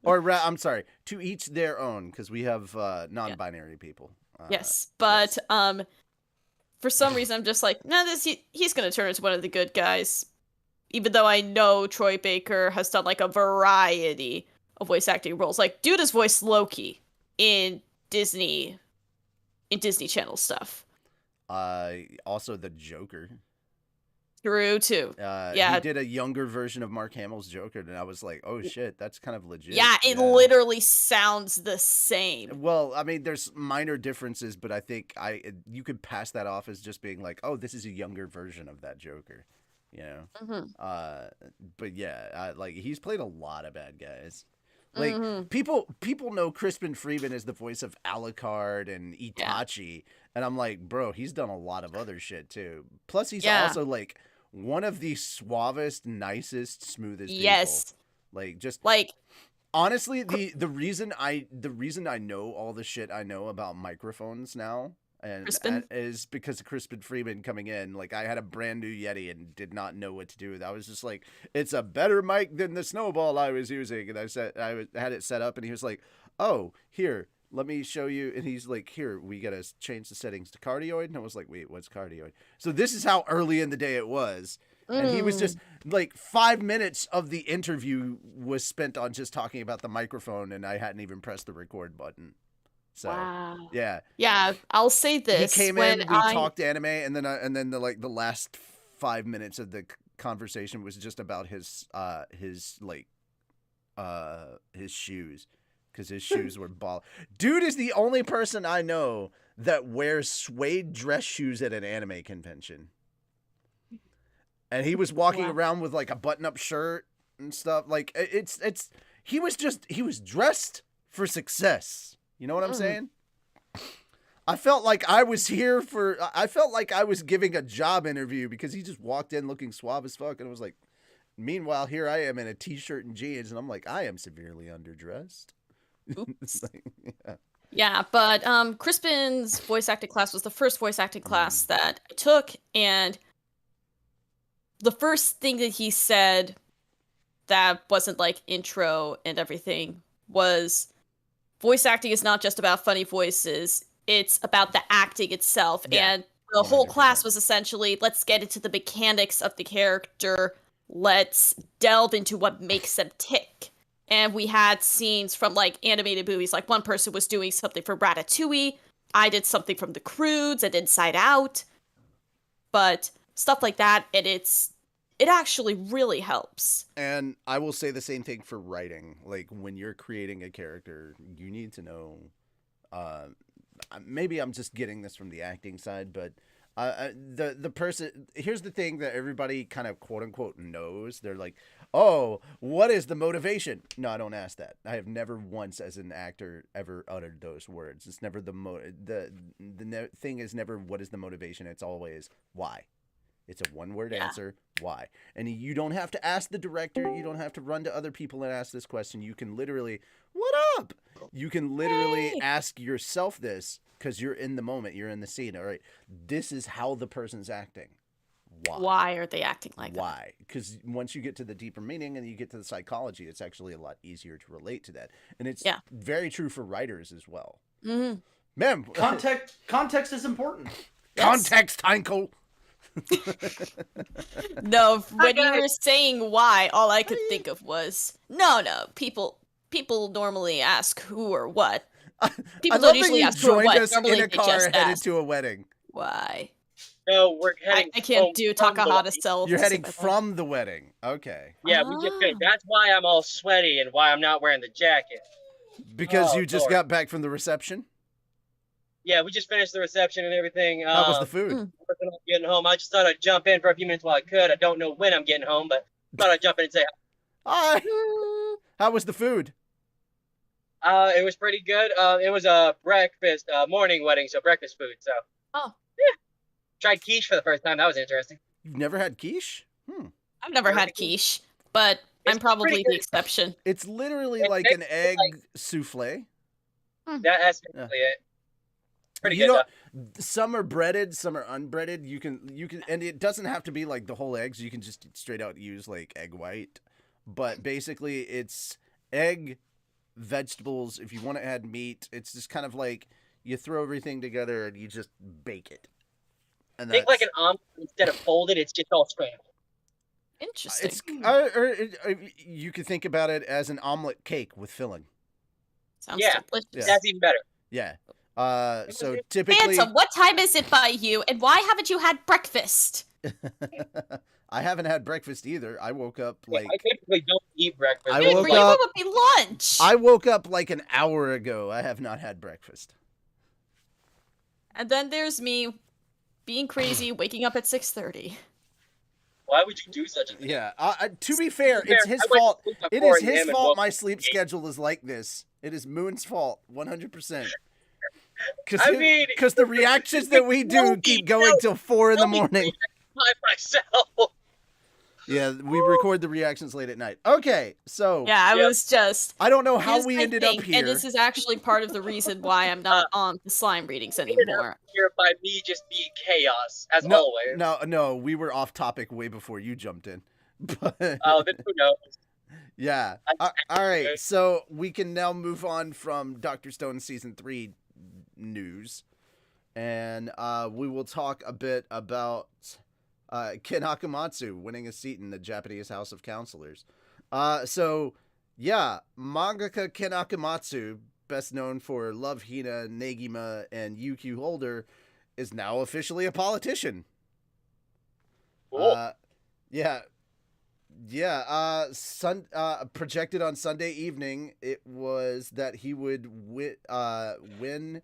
I'm sorry, to each their own, because we have non-binary people. Yes, but yes. For some reason I'm just like, no, he's gonna turn into one of the good guys. Even though I know Troy Baker has done like a variety of voice acting roles. Like, dude has voiced Loki in Disney Channel stuff. Also the Joker. True too. Yeah, he did a younger version of Mark Hamill's Joker, and I was like, "Oh shit, that's kind of legit." Yeah, it literally sounds the same. Well, I mean, there's minor differences, but I think you could pass that off as just being like, "Oh, this is a younger version of that Joker," you know. Mm-hmm. But yeah, like he's played a lot of bad guys. Like people know Crispin Freeman as the voice of Alucard and Itachi, and I'm like, bro, he's done a lot of other shit too. Plus, he's also like one of the suavest, nicest, smoothest people. Like, just like, honestly, the reason I know all the shit I know about microphones now is because of Crispin Freeman coming in. Like, I had a brand new Yeti and did not know what to do with it. I was just like, it's a better mic than the Snowball I was using, and I had it set up, and he was like, oh, here, let me show you. And he's like, here, we gotta change the settings to cardioid. And I was like, wait, what's cardioid? So this is how early in the day it was. And he was just like 5 minutes of the interview was spent on just talking about the microphone, and I hadn't even pressed the record button. So yeah, I'll say this: he came in, we talked anime, and then the last 5 minutes of the conversation was just about his shoes. Because his shoes were ball. Dude is the only person I know that wears suede dress shoes at an anime convention. And he was walking around with like a button-up shirt and stuff. Like he was dressed for success. You know what I'm saying? I felt like I was giving a job interview because he just walked in looking suave as fuck, and I was like, meanwhile, here I am in a t-shirt and jeans, and I'm like, I am severely underdressed. Oops. But Crispin's voice acting class was the first voice acting class that I took, and the first thing that he said that wasn't like intro and everything was voice acting is not just about funny voices, it's about the acting itself. And the whole class was essentially, let's get into the mechanics of the character, let's delve into what makes them tick. And we had scenes from, like, animated movies. Like, one person was doing something for Ratatouille. I did something from The Croods and Inside Out. But stuff like that, and it actually really helps. And I will say the same thing for writing. Like, when you're creating a character, you need to know... maybe I'm just getting this from the acting side, but... the person... Here's the thing that everybody kind of quote-unquote knows. They're like... Oh, what is the motivation? No, I don't ask that. I have never once, as an actor, ever uttered those words. It's never the thing is never what is the motivation. It's always why. It's a one-word answer. Why? And you don't have to ask the director. You don't have to run to other people and ask this question. You can literally, what up? You can literally ask yourself this because you're in the moment. You're in the scene. All right. This is how the person's acting. Why are they acting like that? Why? Because once you get to the deeper meaning and you get to the psychology, it's actually a lot easier to relate to that. And it's very true for writers as well. Mm-hmm. Man, context is important. Context, Heinkel. No, when you were saying why, all I could think of was no. People normally ask who or what. People don't usually ask who or what. Normally in a car headed to a wedding. Why? No, we're heading. I can't do Takahashi self. You're heading from the wedding. Okay. Yeah, we just finished. That's why I'm all sweaty and why I'm not wearing the jacket. Because you just got back from the reception? Yeah, we just finished the reception and everything. How was the food? Working on getting home. I just thought I'd jump in for a few minutes while I could. I don't know when I'm getting home, but thought I'd jump in and say Hi. How was the food? it was pretty good. It was a breakfast, morning wedding, so breakfast food. So Oh, tried quiche for the first time. That was interesting. You've never had quiche? I've never had quiche, but I'm It's probably pretty the good. exception. It's literally It's like an basically egg like- souffle. That's basically it. Pretty You good. know, some are breaded, some are unbreaded. You can, and it doesn't have to be like the whole eggs. You can just straight out use like egg white. But basically, it's egg, vegetables. If you want to add meat, it's just kind of like you throw everything together and you just bake it. And Think like an omelet instead of folded. It's just all scrambled. Interesting. it's you could think about it as an omelet cake with filling. Sounds Yeah. delicious. Yeah. That's even better. Yeah. So typically, Phantom, what time is it by you, and why haven't you had breakfast? I haven't had breakfast either. I woke up like I typically don't eat breakfast. I Good woke for you, up- it would be lunch. I woke up like an hour ago. I have not had breakfast. And then there's me being crazy, waking up at 6:30. Why would you do such a thing? Yeah. To be fair, To be it's fair, his I went to fault. sleep at It 4 is his a.m. and fault woke my up sleep at 8. schedule is like this. It is Moon's fault, 100%. I mean, Because the reactions that we do keep going till 4 in the morning. By myself. Yeah, we record the reactions late at night. Okay, so Yeah, I Yep. was just. I don't know how here's we my ended up thing, here. And this is actually part of the reason why I'm not on the slime readings anymore. Here by me just being chaos, as No, always. no, we were off topic way before you jumped in. But Oh, then who knows? yeah. All right, so we can now move on from Dr. Stone season 3 news, and we will talk a bit about Ken Akamatsu winning a seat in the Japanese House of Counselors. So yeah, mangaka Ken Akamatsu, best known for Love Hina, Negima, and UQ Holder, is now officially a politician. Cool. Yeah. Projected on Sunday evening, it was that he would win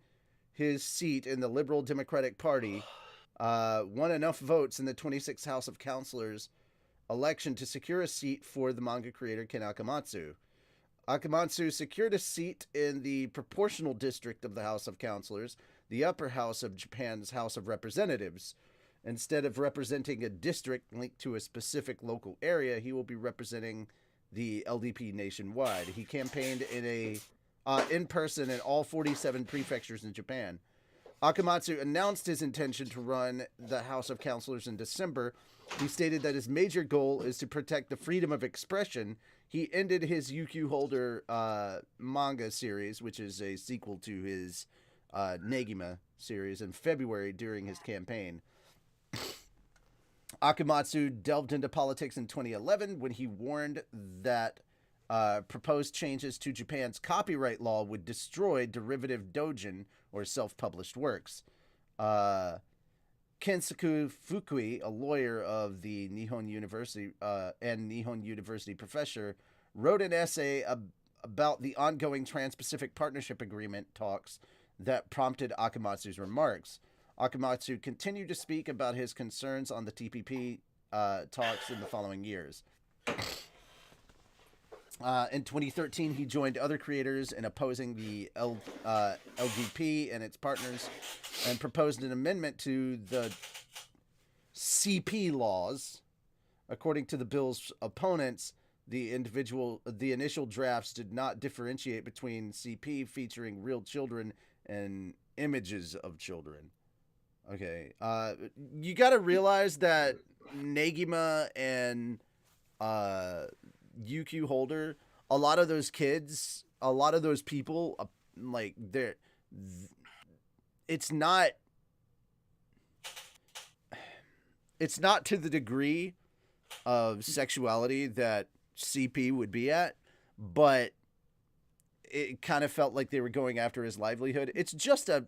his seat in the Liberal Democratic Party, won enough votes in the 26th House of Counselors election to secure a seat for the manga creator Ken Akamatsu. Akamatsu secured a seat in the proportional district of the House of Counselors, the upper house of Japan's House of Representatives. Instead of representing a district linked to a specific local area, he will be representing the LDP nationwide. He campaigned in person in all 47 prefectures in Japan. Akamatsu announced his intention to run the House of Counselors in December. He stated that his major goal is to protect the freedom of expression. He ended his UQ Holder manga series, which is a sequel to his Negima series, in February during his campaign. Akamatsu delved into politics in 2011 when he warned that proposed changes to Japan's copyright law would destroy derivative doujin, or self-published works. Kensuke Fukui, a lawyer of the Nihon University and Nihon University professor, wrote an essay about the ongoing Trans-Pacific Partnership Agreement talks that prompted Akamatsu's remarks. Akamatsu continued to speak about his concerns on the TPP talks in the following years. In 2013, he joined other creators in opposing the LDP and its partners and proposed an amendment to the CP laws. According to the bill's opponents, the initial drafts did not differentiate between CP featuring real children and images of children. Okay, you got to realize that Negima and UQ Holder, a lot of those kids, a lot of those people, like it's not to the degree of sexuality that CP would be at, but it kind of felt like they were going after his livelihood. It's just a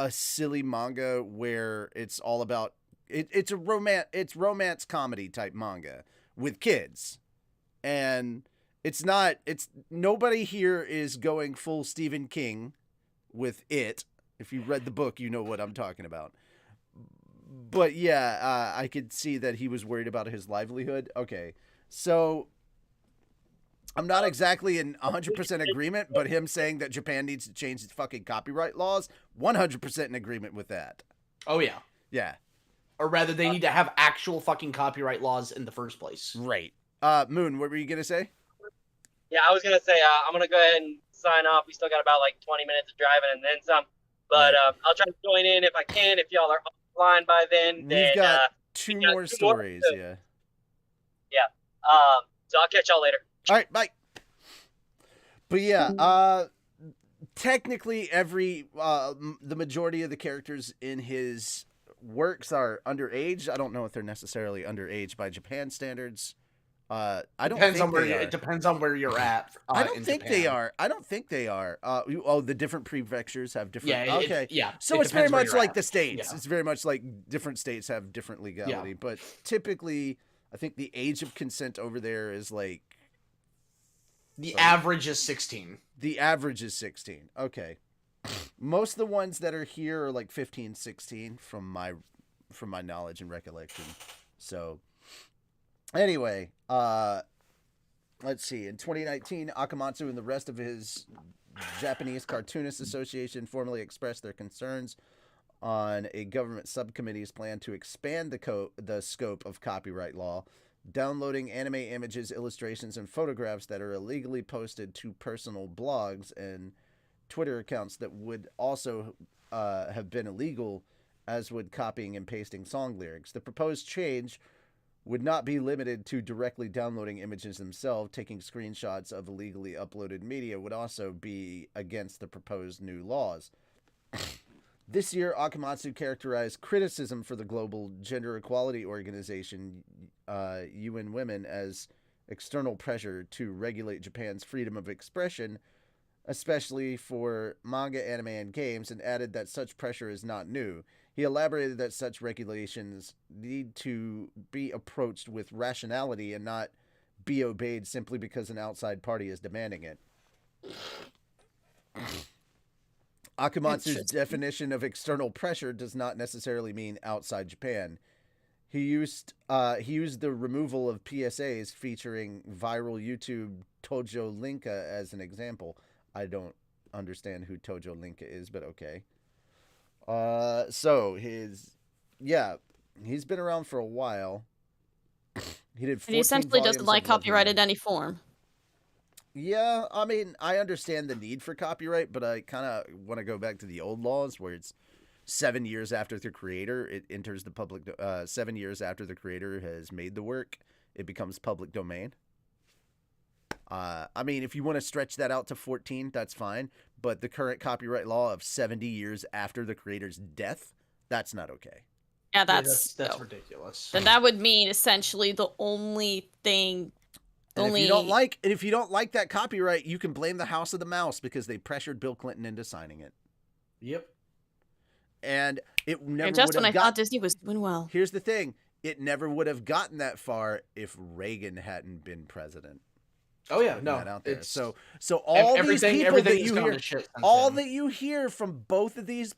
silly manga where it's all about it's romance comedy type manga with kids. And nobody here is going full Stephen King with it. If you read the book, you know what I'm talking about. But yeah, I could see that he was worried about his livelihood. Okay, so I'm not exactly in 100% agreement, but him saying that Japan needs to change its fucking copyright laws, 100% in agreement with that. Oh, yeah. Yeah. Or rather, they need to have actual fucking copyright laws in the first place. Right. Moon, what were you going to say? Yeah, I was gonna say I'm gonna go ahead and sign off. We still got about like 20 minutes of driving and then some. But Right. I'll try to join in if I can. If y'all are offline by then, We've got two more stories, yeah. Yeah. So I'll catch y'all later. All right, bye. But yeah, technically the majority of the characters in his works are underage. I don't know if they're necessarily underage by Japan standards. I don't think they are. It depends on where you're at. I don't think they are. I don't think they are. The different prefectures have different. Yeah. Okay. Yeah. So it's very much like the states. Yeah. It's very much like different states have different legality. Yeah. But typically, I think the age of consent over there is like. The average is 16. The average is 16. Okay. Most of the ones that are here are like 15, 16 from my knowledge and recollection. So. Anyway, let's see. In 2019, Akamatsu and the rest of his Japanese Cartoonists Association formally expressed their concerns on a government subcommittee's plan to expand the scope of copyright law, downloading anime images, illustrations, and photographs that are illegally posted to personal blogs and Twitter accounts that would also have been illegal, as would copying and pasting song lyrics. The proposed change would not be limited to directly downloading images themselves. Taking screenshots of illegally uploaded media would also be against the proposed new laws. This year, Akamatsu characterized criticism for the global gender equality organization, UN Women, as external pressure to regulate Japan's freedom of expression, especially for manga, anime, and games, and added that such pressure is not new. He elaborated that such regulations need to be approached with rationality and not be obeyed simply because an outside party is demanding it. Akamatsu's definition of external pressure does not necessarily mean outside Japan. He used the removal of PSAs featuring viral YouTube Tojo Linka as an example. I don't understand who Tojo Linka is, but okay. He's been around for a while. He did 14 And he essentially doesn't volumes like of Love copyright Line. in any form. Yeah, I mean, I understand the need for copyright, but I kind of want to go back to the old laws where it's 7 years after the creator, it enters the public, 7 years after the creator has made the work, it becomes public domain. I mean, if you want to stretch that out to 14, that's fine. But the current copyright law of 70 years after the creator's death, that's not okay. Yeah, that's ridiculous. Then that would mean essentially the only thing. If you don't like that copyright, you can blame the House of the Mouse because they pressured Bill Clinton into signing it. Yep. And it never. And just when I thought Disney was doing well. Here's the thing: it never would have gotten that far if Reagan hadn't been president. Oh yeah, no. Out there. So all these people that you hear, that you hear from both of these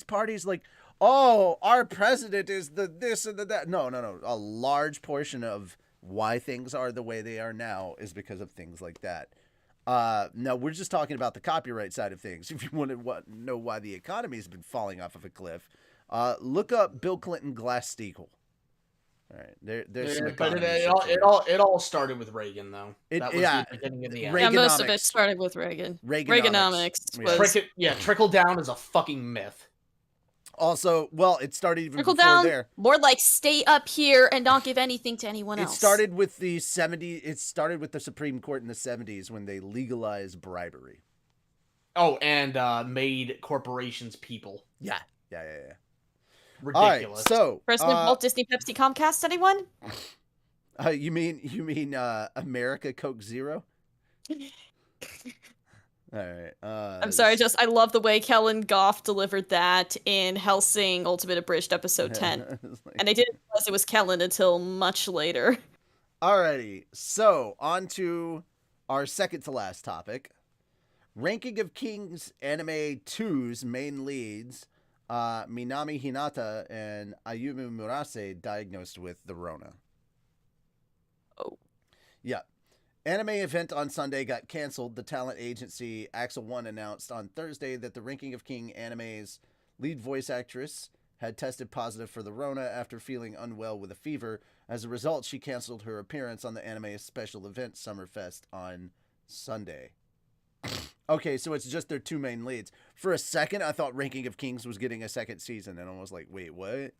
parties, like, oh, our president is the this and the that. No. A large portion of why things are the way they are now is because of things like that. No, we're just talking about the copyright side of things. If you want to know why the economy has been falling off of a cliff, look up Bill Clinton Glass-Steagall. All right, there's some but it all started with Reagan, though. That was the beginning and the end. Yeah, most of it started with Reagan. Reaganomics was trickle down is a fucking myth. Also, well, it started even trickle before down, there. More like stay up here and not give anything to anyone else. It started with the 70s. It started with the Supreme Court in the 70s when they legalized bribery. Oh, and made corporations people. Yeah. Ridiculous. All right, so President Walt Disney Pepsi Comcast, anyone? You mean America Coke Zero? All right. I'm sorry, I love the way Kellen Goff delivered that in Hellsing Ultimate Abridged episode 10. And I didn't realize it was Kellen until much later. Alrighty, so on to our second to last topic. Ranking of Kings Anime 2's main leads, Minami Hinata and Ayumu Murase, diagnosed with the Rona. Oh. Yeah. Anime event on Sunday got canceled. The talent agency Axel One announced on Thursday that the Ranking of King Anime's lead voice actress had tested positive for the Rona after feeling unwell with a fever. As a result, she canceled her appearance on the anime special event Summerfest on Sunday. Okay, so it's just their two main leads. For a second, I thought Ranking of Kings was getting a second season, and I was like, wait, what?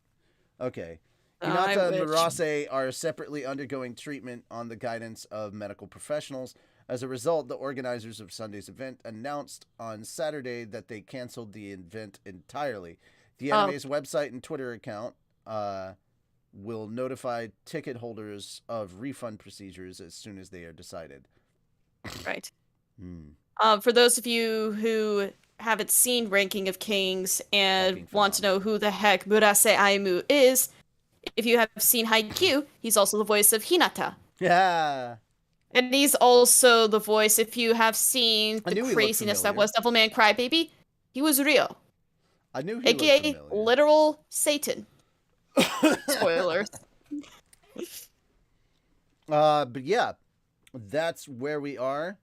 Okay. Hinata and Murase are separately undergoing treatment on the guidance of medical professionals. As a result, the organizers of Sunday's event announced on Saturday that they canceled the event entirely. The anime's website and Twitter account will notify ticket holders of refund procedures as soon as they are decided. Right. For those of you who haven't seen Ranking of Kings and want to know who the heck Murase Ayumu is, if you have seen Haikyuu, he's also the voice of Hinata. Yeah. And he's also the voice, if you have seen the craziness that was Devilman Crybaby, he was Ryo. I knew he AKA looked familiar. literal Satan. Spoilers. But yeah, that's where we are.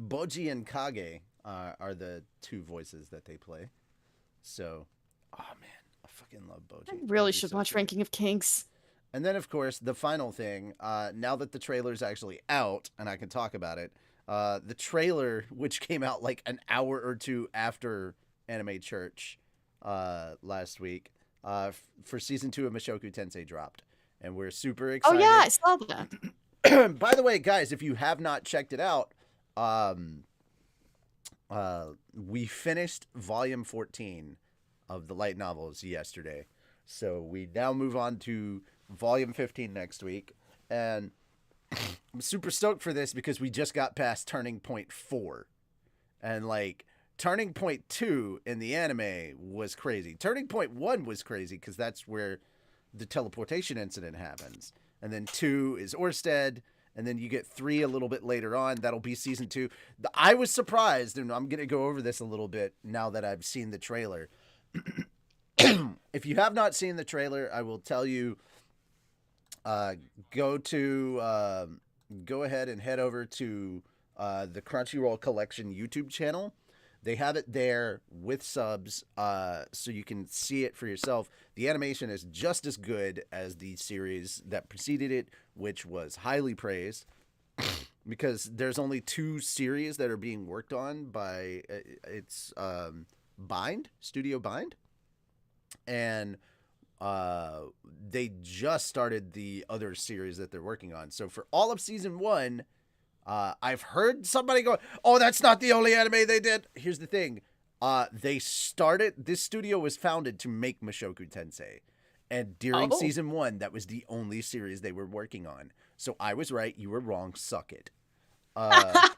Boji and Kage are the two voices that they play. So, oh man, I fucking love Boji. I really should watch Ranking of Kings. And then, of course, the final thing, now that the trailer's actually out, and I can talk about it, the trailer, which came out like an hour or two after Anime Church last week, for Season 2 of Mushoku Tensei dropped. And we're super excited. Oh yeah, I saw that. By the way, guys, if you have not checked it out, we finished Volume 14 of the light novels yesterday. So we now move on to Volume 15 next week. And I'm super stoked for this because we just got past Turning Point 4. And like, Turning Point 2 in the anime was crazy. Turning Point 1 was crazy because that's where the teleportation incident happens. And then 2 is Orsted. And then you get 3 a little bit later on. That'll be Season 2. I was surprised, and I'm going to go over this a little bit now that I've seen the trailer. If you have not seen the trailer, I will tell you, go ahead and head over to the Crunchyroll Collection YouTube channel. They have it there with subs, so you can see it for yourself. The animation is just as good as the series that preceded it, which was highly praised, because there's only 2 series that are being worked on by Studio Bind, and they just started the other series that they're working on. So for all of Season 1, I've heard somebody go, oh, that's not the only anime they did. Here's the thing. This studio was founded to make Mushoku Tensei. And during Season 1, that was the only series they were working on. So I was right. You were wrong. Suck it. I'm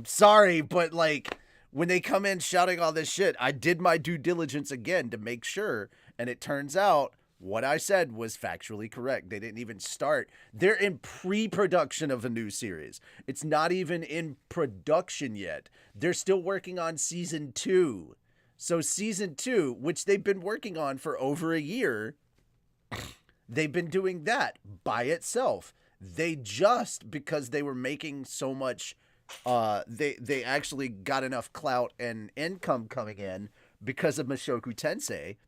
sorry, but like, when they come in shouting all this shit, I did my due diligence again to make sure. And it turns out what I said was factually correct. They didn't even start. They're in pre-production of a new series. It's not even in production yet. They're still working on Season 2. So Season 2, which they've been working on for over a year, they've been doing that by itself. They just, because they were making so much, they actually got enough clout and income coming in because of Mushoku Tensei,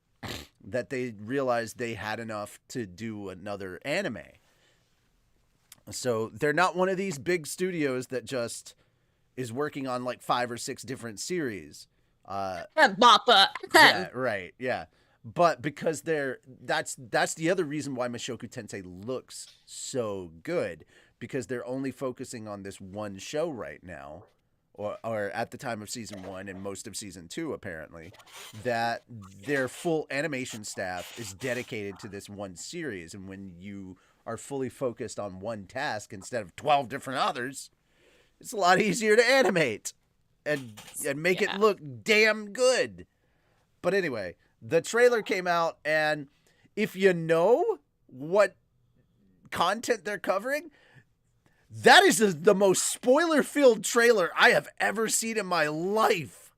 that they realized they had enough to do another anime. So they're not one of these big studios that just is working on like 5 or 6 different series. Yeah, right. Yeah. But because that's the other reason why Mushoku Tensei looks so good, because they're only focusing on this one show right now. Or at the time of Season 1 and most of Season 2, apparently, that their full animation staff is dedicated to this one series. And when you are fully focused on one task instead of 12 different others, it's a lot easier to animate and make it look damn good. But anyway, the trailer came out, and if you know what content they're covering, That is the most spoiler-filled trailer I have ever seen in my life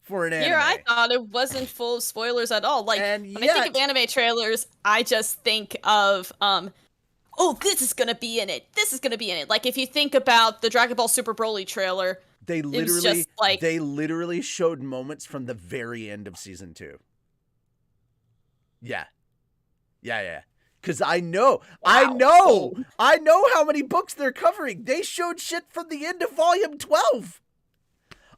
for an anime. Here, I thought it wasn't full of spoilers at all. Like, And when I think of anime trailers, I just think of, oh, this is gonna be in it. This is gonna be in it. Like, if you think about the Dragon Ball Super Broly trailer, they it was just like... they literally showed moments from the very end of season 2. Yeah. Because I know how many books they're covering. They showed shit from the end of volume 12.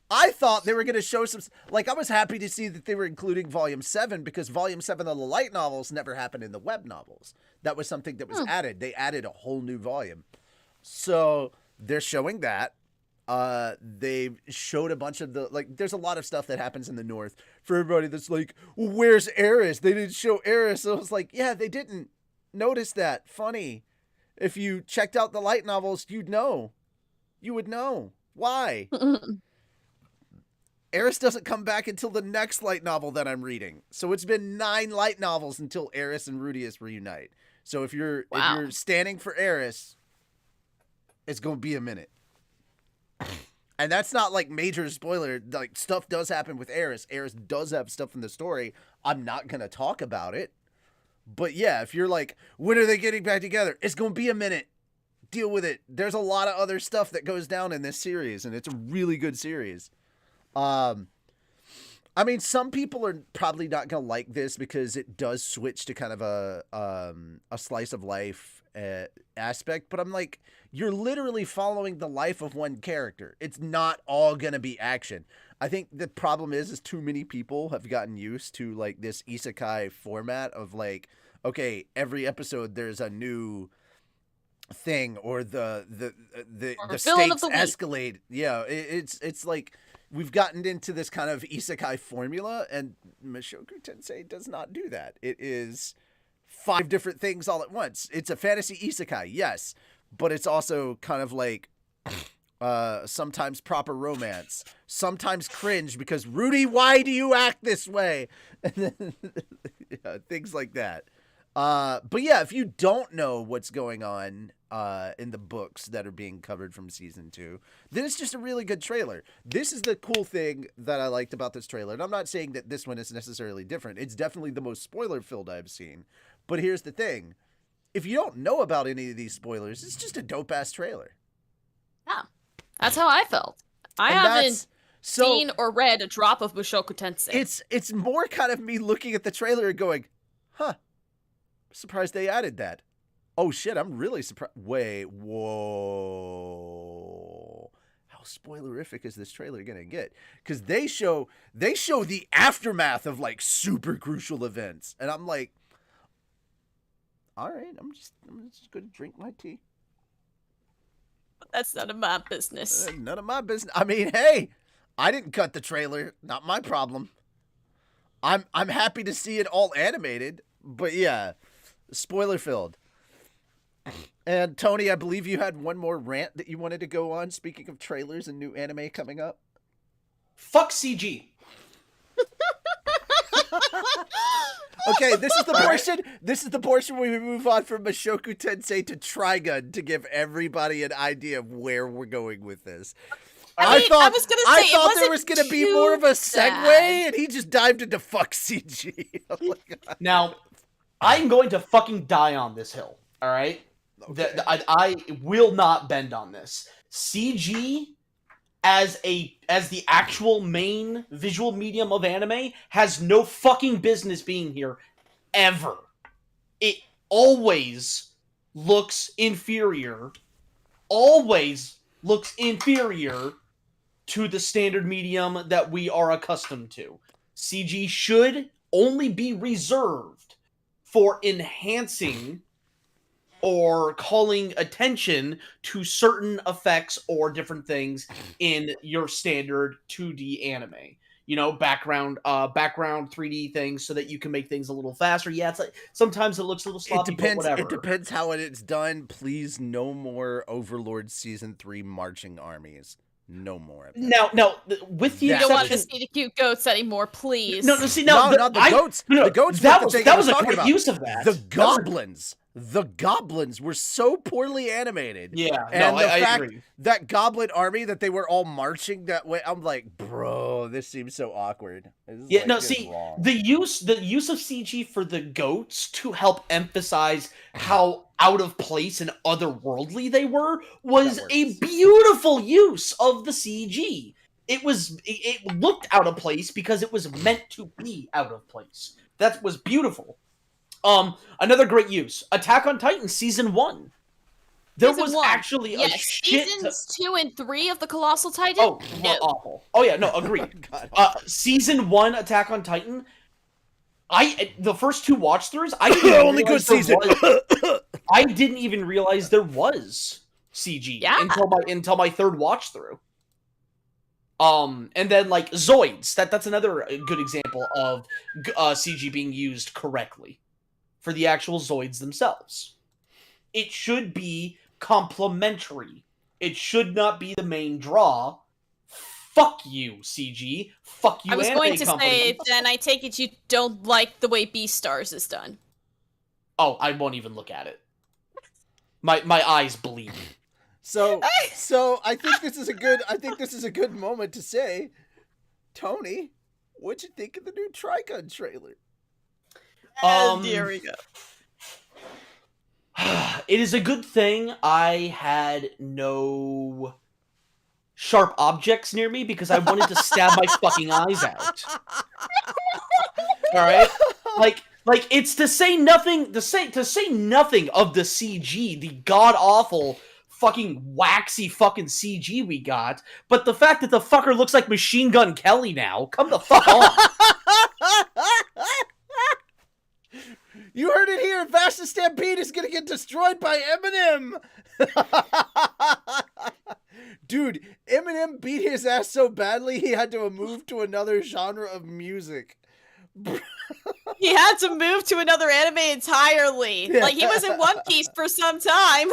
I thought they were going to show some, like, I was happy to see that they were including volume 7 because volume 7 of the light novels never happened in the web novels. That was something that was added. They added a whole new volume. So they're showing that. They showed a bunch of the, like, there's a lot of stuff that happens in the North for everybody that's like, well, where's Aerith? They didn't show Aerith. So I was like, yeah, they didn't notice that. Funny. If you checked out the light novels, you'd know. You would know. Why? Aerith doesn't come back until the next light novel that I'm reading. So it's been 9 light novels until Aerith and Rudius reunite. So if you're standing for Aerith, it's going to be a minute. And that's not like major spoiler. Like, stuff does happen with Aerith. Aerith does have stuff in the story. I'm not going to talk about it. But yeah, if you're like, when are they getting back together? It's going to be a minute. Deal with it. There's a lot of other stuff that goes down in this series, and it's a really good series. I mean, some people are probably not going to like this because it does switch to kind of a slice of life aspect, but I'm like, you're literally following the life of one character. It's not all going to be action. I think the problem is too many people have gotten used to like this isekai format of like, okay, every episode there's a new thing or the stakes escalate. Yeah, it's like we've gotten into this kind of isekai formula, and Mushoku Tensei does not do that. It is 5 different things all at once. It's a fantasy isekai, yes, but it's also kind of like sometimes proper romance, sometimes cringe because Rudy, why do you act this way? And then, things like that. But yeah, if you don't know what's going on in the books that are being covered from season 2, then it's just a really good trailer. This is the cool thing that I liked about this trailer. And I'm not saying that this one is necessarily different. It's definitely the most spoiler-filled I've seen. But here's the thing. If you don't know about any of these spoilers, it's just a dope-ass trailer. Yeah. That's how I felt. I haven't seen or read a drop of Mushoku Tensei. It's more kind of me looking at the trailer and going, huh, surprised they added that. Oh shit, I'm really surprised. Wait, whoa. How spoilerific is this trailer gonna get? Because they show the aftermath of like super crucial events. And I'm like, all right, I'm just gonna drink my tea. That's none of my business. None of my business. I mean, hey, I didn't cut the trailer. Not my problem. I'm happy to see it all animated, but yeah, spoiler filled. And Tony, I believe you had one more rant that you wanted to go on. Speaking of trailers and new anime coming up. Fuck CG. Okay, this is the portion. This is the portion where we move on from Mushoku Tensei to Trigun to give everybody an idea of where we're going with this. I thought there was gonna be more of a segue, and he just dived into fuck CG. Oh my God. Now, I'm going to fucking die on this hill. All right, okay. I will not bend on this. CG as the actual main visual medium of anime has no fucking business being here ever. It always looks inferior. Always looks inferior to the standard medium that we are accustomed to. CG should only be reserved for enhancing or calling attention to certain effects or different things in your standard 2D anime. You know, background 3D things so that you can make things a little faster. Yeah, it's like sometimes it looks a little sloppy, but whatever. It depends how it's done. Please, no more Overlord Season 3 marching armies. No more. Now, with the you don't want to see the cute goats anymore, please. Not the goats. The goats. That was a great use of that. The goblins. the goblins were so poorly animated. Yeah, And no, the I fact agree. that goblin army that they were all marching that way, I'm like, bro, this seems so awkward. This is Yeah, like, no, this is see, wrong. the use of CG for the goats to help emphasize how out of place and otherworldly they were was That a works. beautiful use of the CG. It looked out of place because it was meant to be out of place. That was beautiful. Another great use, Attack on Titan season 1. There Season was 1. actually a Yes, shit. seasons 2 and 3 of the Colossal Titan. Oh, No. awful. Oh yeah, no, agreed. God, Season 1 Attack on Titan. The first 2 watch throughs, I didn't even only good realize there season. was. I didn't even realize there was CG Yeah. until my third watch through. And then like Zoids, that's another good example of CG being used correctly for the actual Zoids themselves. It should be complementary. It should not be the main draw. Fuck you, CG. Fuck you, I was anime going to company. say, then I take it you don't like the way Beastars is done. Oh, I won't even look at it. My eyes bleed. So I think this is a good moment to say, Tony, what'd you think of the new Trigun trailer? There we go. It is a good thing I had no sharp objects near me because I wanted to stab my fucking eyes out. All right, like it's to say nothing. To say nothing of the CG, the god awful fucking waxy fucking CG we got, but the fact that the fucker looks like Machine Gun Kelly now, come the fuck on. You heard it here. Vasta Stampede is gonna get destroyed by Eminem. Dude, Eminem beat his ass so badly he had to move to another genre of music. He had to move to another anime entirely. Like, he was in One Piece for some time.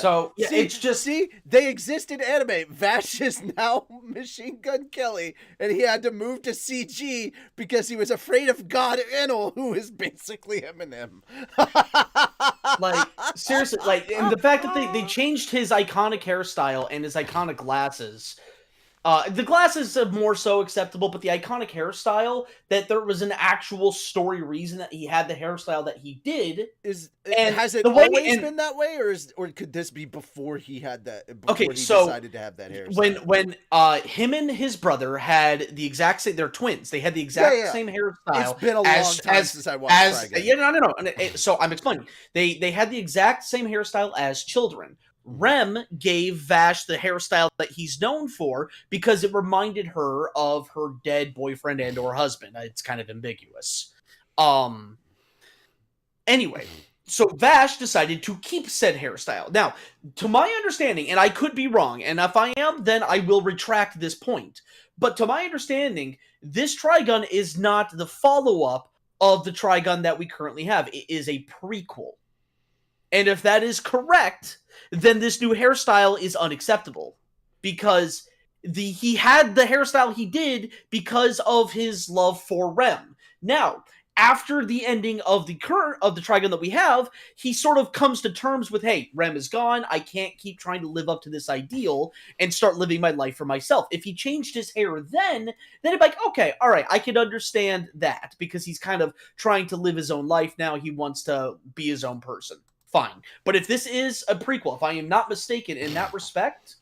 So yeah, it's just they exist in anime. Vash is now Machine Gun Kelly, and he had to move to CG because he was afraid of God Enel, who is basically Eminem. like seriously, like, and the fact that they changed his iconic hairstyle and his iconic glasses. The glasses are more so acceptable, but the iconic hairstyle, that there was an actual story reason that he had the hairstyle that he did. Has it always been that way, or could this be before he had that? Before he decided to have that hairstyle? When him and his brother had the exact same, they're twins. They had the exact same hairstyle. It's been a long time since I watched Trigun. Yeah, no. So I'm explaining. They had the exact same hairstyle as children. Rem gave Vash the hairstyle that he's known for because it reminded her of her dead boyfriend and or husband. It's kind of ambiguous. Anyway, so Vash decided to keep said hairstyle. Now, to my understanding, and I could be wrong, and if I am, then I will retract this point. But to my understanding, this Trigun is not the follow-up of the Trigun that we currently have. It is a prequel. And if that is correct, then this new hairstyle is unacceptable. Because he had the hairstyle he did because of his love for Rem. Now, after the ending of the Trigun that we have, he sort of comes to terms with, hey, Rem is gone, I can't keep trying to live up to this ideal and start living my life for myself. If he changed his hair then it'd be like, okay, all right, I can understand that, because he's kind of trying to live his own life now, he wants to be his own person. Fine. But if this is a prequel, if I am not mistaken in that respect,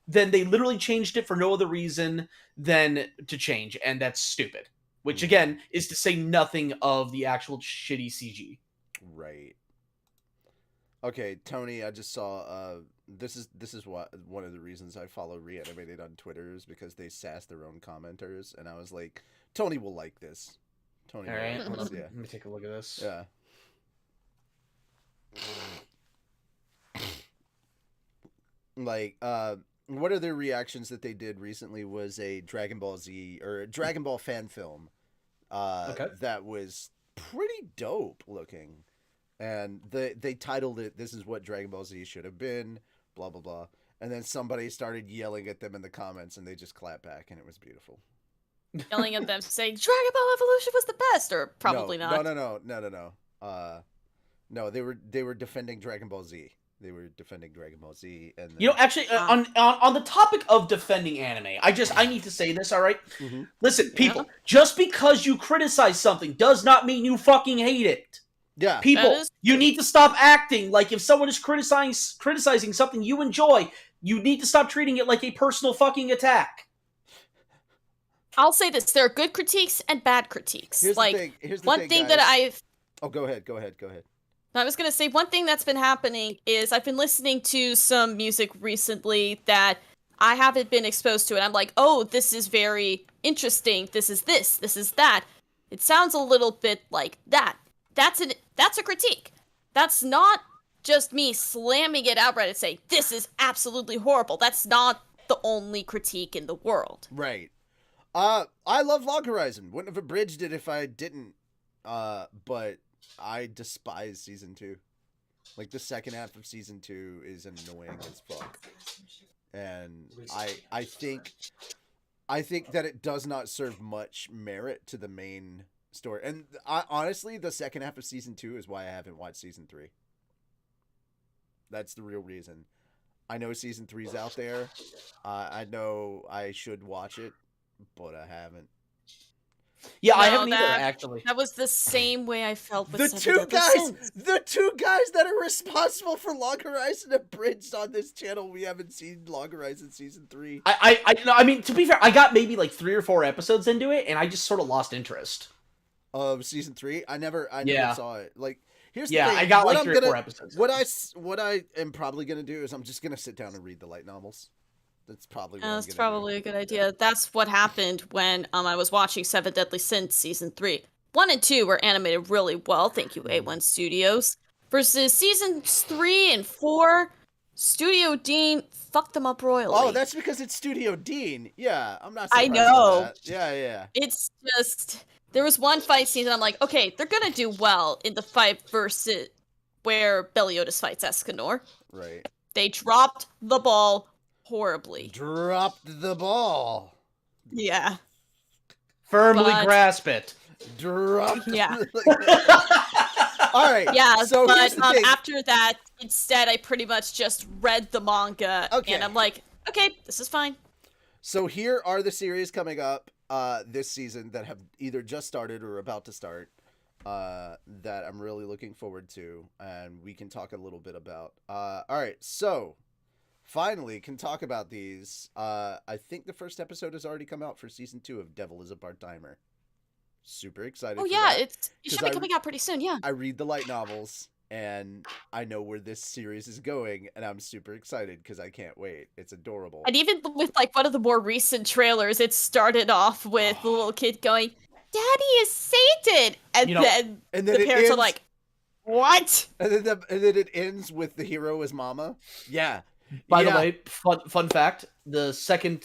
then they literally changed it for no other reason than to change, and that's stupid. Which, again, is to say nothing of the actual shitty CG. Right. Okay, Tony, I just saw, this is what one of the reasons I follow Reanimated on Twitter is because they sass their own commenters, and I was like, Tony will like this. Tony will like this, yeah. Let me take a look at this. Yeah. Like, one of their reactions that they did recently was a Dragon Ball Z or Dragon Ball fan film that was pretty dope looking, and they titled it "This is what Dragon Ball Z should have been," blah blah blah, and then somebody started yelling at them in the comments, and they just clapped back, and it was beautiful. Yelling at them saying Dragon Ball Evolution was the best, or probably not. No. No, they were defending Dragon Ball Z. They were defending Dragon Ball Z, and then... You know, actually, on the topic of defending anime, I need to say this. All right, listen, people. Just because you criticize something does not mean you fucking hate it. Yeah, people, you need to stop acting like if someone is criticizing something you enjoy, you need to stop treating it like a personal fucking attack. I'll say this: there are good critiques and bad critiques. Here's like the thing. Here's the one thing, thing guys. that I've. Oh, go ahead. I was going to say one thing that's been happening is I've been listening to some music recently that I haven't been exposed to, and I'm like, oh, this is very interesting. This is that. It sounds a little bit like that. That's a critique. That's not just me slamming it outright and saying, this is absolutely horrible. That's not the only critique in the world. Right. I love Log Horizon. Wouldn't have abridged it if I didn't. But I despise season 2. Like, the second half of season 2 is annoying as fuck. And I think that it does not serve much merit to the main story. And honestly, the second half of season 2 is why I haven't watched season 3. That's the real reason. I know season 3's out there. I know I should watch it, but I haven't. Yeah, I haven't either, actually. That was the same way I felt with the two guys that are responsible for Log Horizon abridged on this channel. We haven't seen Log Horizon season 3. I mean, to be fair, I got maybe like 3 or 4 episodes into it, and I just sort of lost interest. Of season 3, I never saw it. Like, here's the thing. I got like 3 or 4 episodes. What I am probably gonna do is I'm just gonna sit down and read the light novels. That's probably a good idea. That's what happened when I was watching Seven Deadly Sins season 3. 1 and 2 were animated really well, thank you A1 Studios. Versus seasons 3 and 4, Studio Dean fucked them up royally. Oh, that's because it's Studio Dean. Yeah, I'm not surprised. I know. By that. Yeah. It's just there was one fight scene and I'm like, okay, they're gonna do well in the fight versus where Meliodas fights Escanor. Right. They dropped the ball horribly. Dropped the ball. Yeah. Firmly grasp it. Dropped. Yeah. All right. Yeah. So but after that, instead, I pretty much just read the manga, and I'm like, okay, this is fine. So here are the series coming up this season that have either just started or about to start. That I'm really looking forward to, and we can talk a little bit about. All right. So. Finally, can talk about these. I think the first episode has already come out for season 2 of Devil is a Part-Timer. Super excited. Oh yeah, it should be coming out pretty soon. Yeah. I read the light novels, and I know where this series is going, and I'm super excited because I can't wait. It's adorable. And even with like one of the more recent trailers, it started off with the little kid going, "Daddy is sated," and then the parents are like, "What?" And then it ends with the hero as Mama. Yeah. By the way, fun fact: the second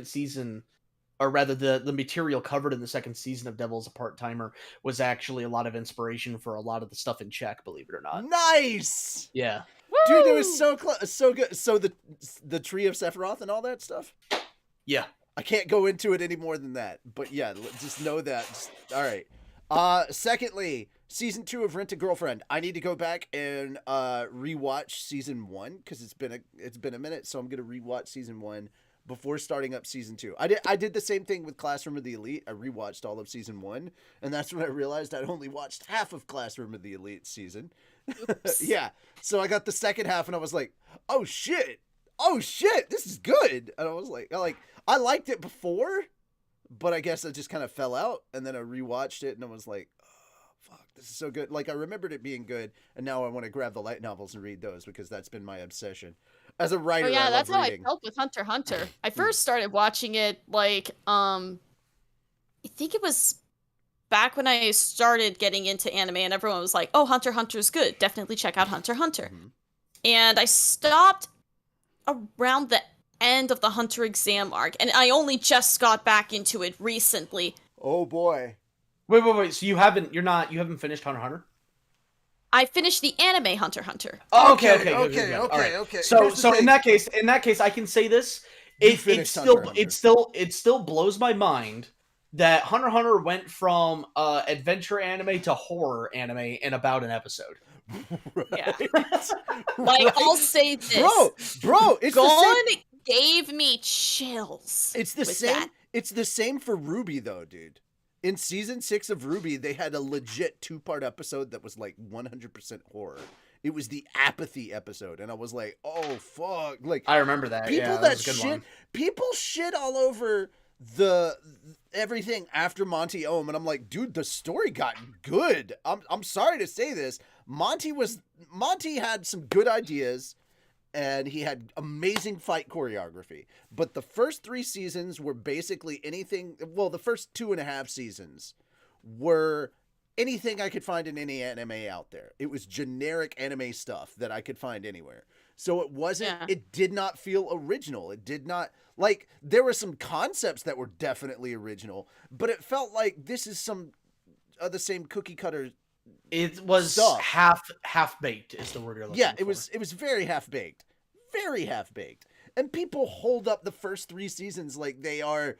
season, or rather the material covered in the second season of Devil's a Part-Timer was actually a lot of inspiration for a lot of the stuff in Czech. Believe it or not. Nice. Yeah. Dude, it was so good. So the Tree of Sephiroth and all that stuff. Yeah. I can't go into it any more than that, but yeah, just know that. All right. Secondly, season 2 of Rent a Girlfriend. I need to go back and rewatch season 1 because it's been a minute, so I'm gonna rewatch season 1 before starting up season 2. I did the same thing with Classroom of the Elite. I rewatched all of season 1, and that's when I realized I'd only watched half of Classroom of the Elite season. Yeah, so I got the second half, and I was like, oh shit, this is good. And I was like, I liked it before, but I guess I just kind of fell out, and then I rewatched it, and I was like, fuck, this is so good. Like, I remembered it being good, and now I want to grab the light novels and read those because that's been my obsession. As a writer, oh, yeah, that's how reading. I felt with Hunter x Hunter. I first started watching it, like, I think it was back when I started getting into anime, and everyone was like, oh, Hunter x Hunter's good. Definitely check out Hunter x Hunter. Mm-hmm. And I stopped around the end of the Hunter exam arc, and I only just got back into it recently. Oh, boy. Wait. So you haven't finished Hunter x Hunter? I finished the anime Hunter x Hunter. Oh, okay. So in that case, I can say this. It still blows my mind that Hunter x Hunter went from adventure anime to horror anime in about an episode. Yeah. Right? Like, I'll say this. Bro, it's the Gone same. gave me chills. It's the with same. that. It's the same for Ruby though, dude. In season 6 of Ruby, they had a legit 2-part episode that was like 100% horror. It was the apathy episode, and I was like, "Oh fuck!" Like I remember that. people Yeah, that was a good shit, one. people shit all over the everything after Monty Ohm, and I'm like, dude, the story got good. I'm sorry to say this. Monty had some good ideas, and he had amazing fight choreography. But the first 3 seasons were basically anything. Well, the first 2.5 seasons were anything I could find in any anime out there. It was generic anime stuff that I could find anywhere. So it wasn't, it did not feel original. It did not, like, there were some concepts that were definitely original, but it felt like this is some of the same cookie cutter. It was stuff. half baked is the word you're looking Yeah, for. it was very half baked. Very half baked. And people hold up the first 3 seasons like they are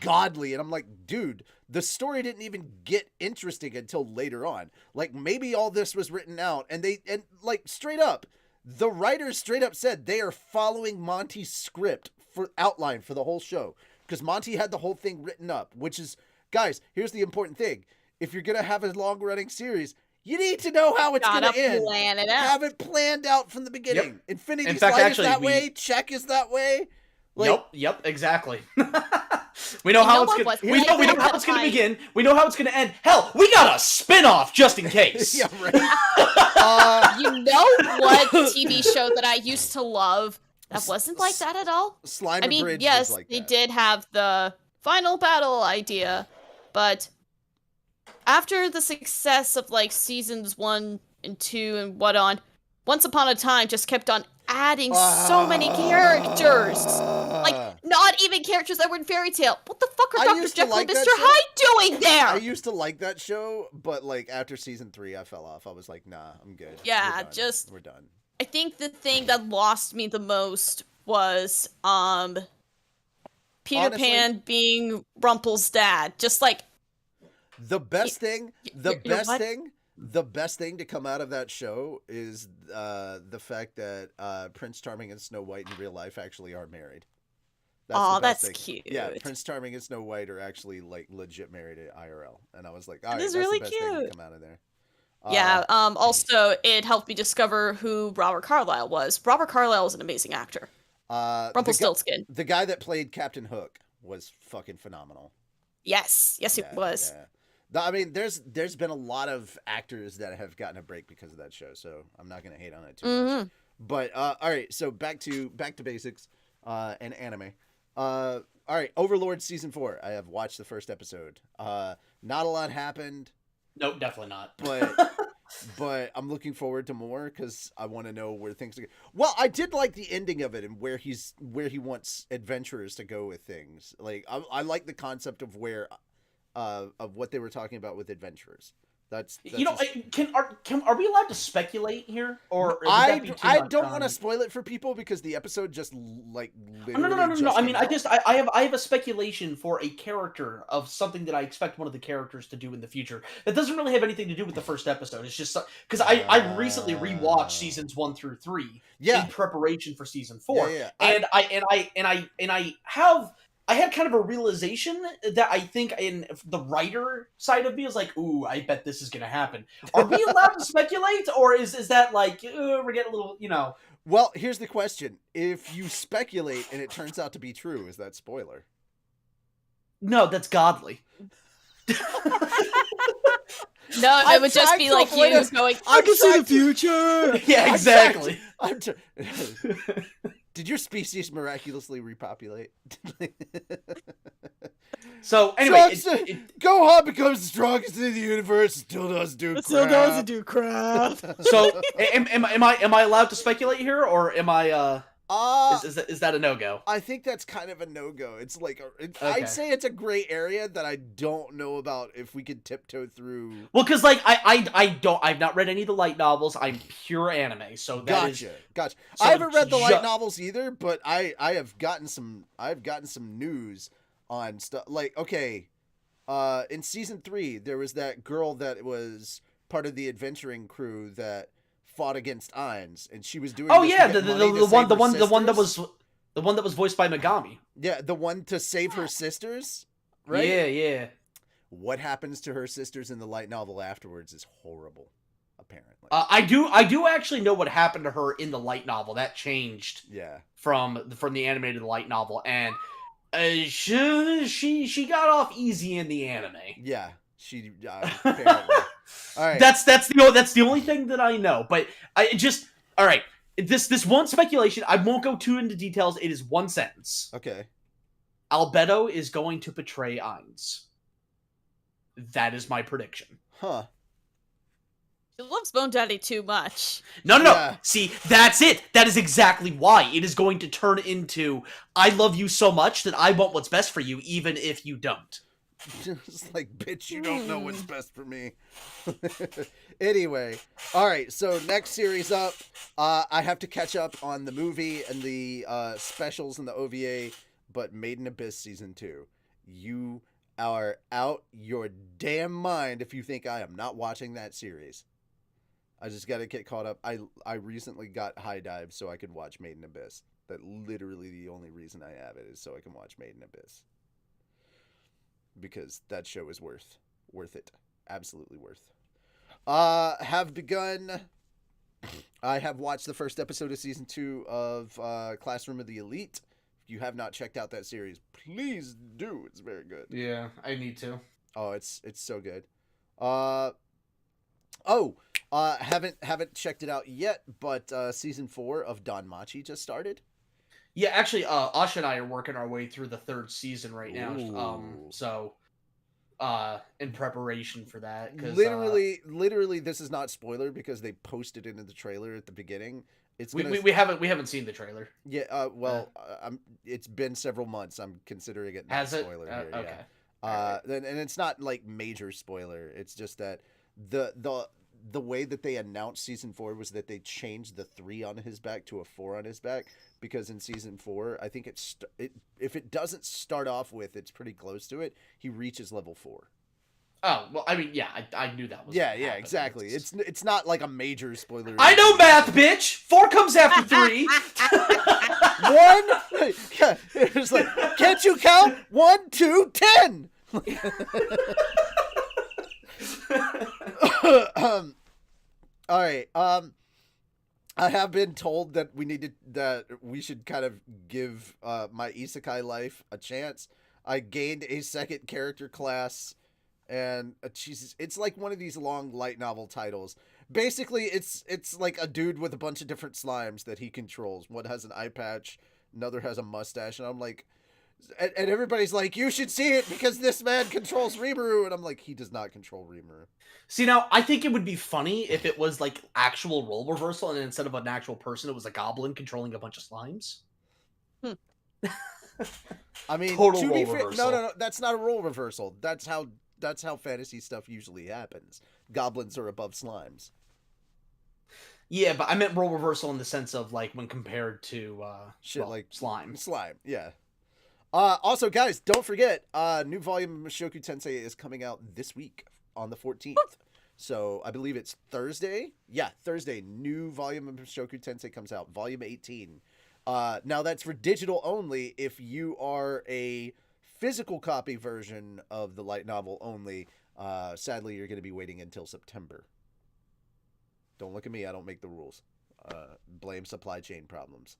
godly, and I'm like, dude, the story didn't even get interesting until later on. Like, maybe all this was written out, and like, straight up, the writers straight up said they are following Monty's script for outline for the whole show, because Monty had the whole thing written up, which is, guys, here's the important thing. If you're gonna have a long running series, you need to know how it's going to end. Plan it out. Have it planned out from the beginning. Yep. Infinity's In fact, Light actually, is that way. Check is that way. Like, Yep, exactly. We know how it's going to we know how it's going to begin. We know how it's going to end. Hell, we got a spin-off just in case. Yeah, right. You know what TV show that I used to love that wasn't like that at all? Slime I mean, Bridge yes, was like they that. did have the final battle idea, but after the success of like seasons 1 and 2 and what on, Once Upon a Time just kept on adding so many characters. Like, not even characters that were in Fairy Tail. What the fuck are Dr. Jekyll and Mr. Hyde doing there? I used to like that show, but like after season 3, I fell off. I was like, nah, I'm good. Yeah, we're done. I think the thing that lost me the most was Peter Pan being Rumpel's dad. Just like the best thing to come out of that show is the fact that Prince Charming and Snow White in real life actually are married. That's cute. Yeah, Prince Charming and Snow White are actually like legit married at IRL, and I was like, all right, that's that's really the best thing to cute. come out of there. Yeah. Also, it helped me discover who Robert Carlyle was. Robert Carlyle is an amazing actor. Rumpelstiltskin. The guy that played Captain Hook was fucking phenomenal. Yes, it was. Yeah. I mean, there's been a lot of actors that have gotten a break because of that show, so I'm not gonna hate on it too much. But all right, so back to basics and anime. All right, Overlord season 4. I have watched the first episode. Not a lot happened. Nope, definitely not. But I'm looking forward to more because I want to know where things are. Well, I did like the ending of it and where he wants adventurers to go with things. Like I like the concept of where of what they were talking about with adventurers. That's you know, are we allowed to speculate here, or I don't want to spoil it for people because the episode just like literally no. I mean, I have a speculation for a character of something that I expect one of the characters to do in the future that doesn't really have anything to do with the first episode. It's just because I recently rewatched seasons 1 through 3 in preparation for season 4, and I had kind of a realization that I think in the writer side of me is like, ooh, I bet this is going to happen. Are we allowed to speculate, or is that like, we're getting a little, you know? Well, here's the question. If you speculate and it turns out to be true, is that spoiler? No, that's godly. No, it would just be like you going, I can see the future! Yeah, exactly. Did your species miraculously repopulate? So anyway, Gohan becomes the strongest in the universe. Still doesn't do crap. So am I allowed to speculate here, or am I? Is that a no-go? I think that's kind of a no-go. It's like I'd say it's a gray area that I don't know about if we could tiptoe through. Well, because like I've not read any of the light novels. I'm pure anime, so gotcha. So I haven't read the light novels either, but I've gotten some news on stuff like in season 3 there was that girl that was part of the adventuring crew that fought against Ainz, and she was doing. Oh this yeah, to get money to the save her one that sisters. was the one that was voiced by Megami. Yeah, the one to save her sisters, right? Yeah, yeah. What happens to her sisters in the light novel afterwards is horrible, apparently. I do actually know what happened to her in the light novel. That changed. Yeah. From the animated light novel, and she got off easy in the anime. Yeah, she apparently. All right. That's the only thing that I know. But I just all right. This one speculation. I won't go too into details. It is one sentence. Okay. Albedo is going to betray Ainz. That is my prediction. Huh. She loves Bone Daddy too much. No. Yeah. See, that's it. That is exactly why. It is going to turn into, I love you so much that I want what's best for you, even if you don't. Just like, bitch, you don't know what's best for me. Anyway, all right, so next series up, I have to catch up on the movie and the specials and the OVA, but Made in Abyss Season 2. You are out your damn mind if you think I am not watching that series. I just got to get caught up. I recently got High Dive so I could watch Made in Abyss. That literally the only reason I have it is so I can watch Made in Abyss. Because that show is worth it. Absolutely worth. Have begun. I have watched the first episode of season 2 of Classroom of the Elite. If you have not checked out that series, please do. It's very good. Yeah, I need to. Oh, it's so good. Haven't checked it out yet, but season 4 of Danmachi just started. Yeah, actually, Ash and I are working our way through the 3rd season right now. Ooh. So, in preparation for that, cause, literally, this is not spoiler because they posted it in the trailer at the beginning. It's we haven't seen the trailer. Yeah. It's been several months. I'm considering it not Has it? spoiler here. Okay. Yeah. And it's not like major spoiler. It's just that the way that they announced season 4 was that they changed the 3 on his back to a 4 on his back, because in season 4, I think if it doesn't start off with, it's pretty close to it, he reaches level 4. Oh, well, I mean, yeah, I knew that was Yeah, exactly. It's not like a major spoiler. I know math, bitch! 4 comes after 3! 1? Yeah, it's like, can't you count? 1, 2, 10! All right. I have been told that we should kind of give my isekai life a chance. I gained a second character class, and Jesus, it's like one of these long light novel titles. Basically, it's like a dude with a bunch of different slimes that he controls. One has an eye patch, another has a mustache, and I'm like, and everybody's like, you should see it because this man controls Rimuru, and I'm like, he does not control Rimuru. See, now, I think it would be funny if it was, like, actual role reversal, and instead of an actual person, it was a goblin controlling a bunch of slimes. I mean, total to role be fair, reversal. no, that's not a role reversal. That's how fantasy stuff usually happens. Goblins are above slimes. Yeah, but I meant role reversal in the sense of, like, when compared to, Like slime. Slime, yeah. Also, guys, don't forget, new volume of Mushoku Tensei is coming out this week on the 14th. So I believe it's Thursday. Yeah, Thursday. New volume of Mushoku Tensei comes out, volume 18. Now that's for digital only. If you are a physical copy version of the light novel only, sadly, you're going to be waiting until September. Don't look at me. I don't make the rules. Blame supply chain problems.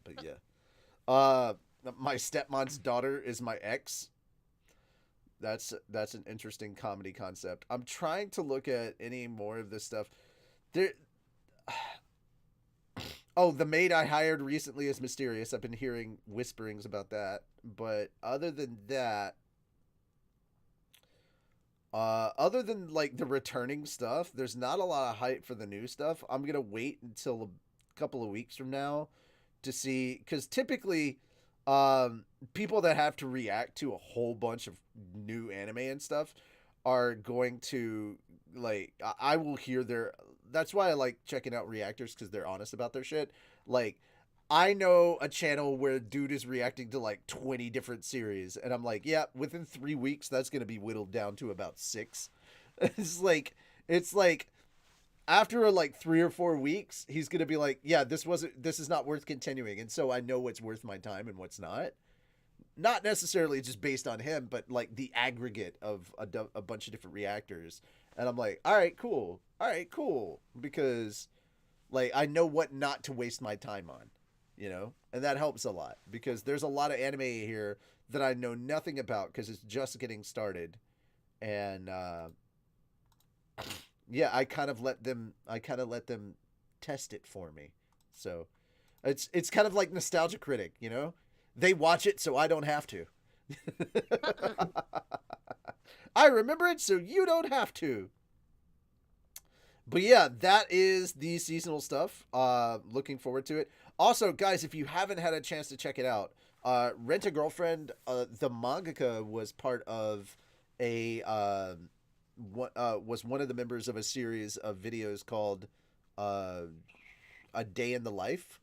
But yeah. My stepmom's daughter is my ex. That's an interesting comedy concept. I'm trying to look at any more of this stuff. The maid I hired recently is mysterious. I've been hearing whisperings about that. But other than that, other than like the returning stuff, there's not a lot of hype for the new stuff. I'm going to wait until a couple of weeks from now to see, because typically people that have to react to a whole bunch of new anime and stuff are going to, like, I will hear that's why I like checking out reactors, because they're honest about their shit. Like, I know a channel where dude is reacting to like 20 different series, and I'm like, yeah, within 3 weeks that's going to be whittled down to about 6. It's like, It's like after like 3 or 4 weeks, he's gonna be like, yeah, this is not worth continuing, and so I know what's worth my time and what's not. Not necessarily just based on him, but like the aggregate of a bunch of different reactors. And I'm like, all right, cool, because like I know what not to waste my time on, and that helps a lot because there's a lot of anime here that I know nothing about because it's just getting started, and yeah, I kind of let them test it for me. So it's kind of like Nostalgia Critic, They watch it so I don't have to. I remember it so you don't have to. But yeah, that is the seasonal stuff. Looking forward to it. Also, guys, if you haven't had a chance to check it out, Rent a Girlfriend, the mangaka was part of was one of the members of a series of videos called A Day in the Life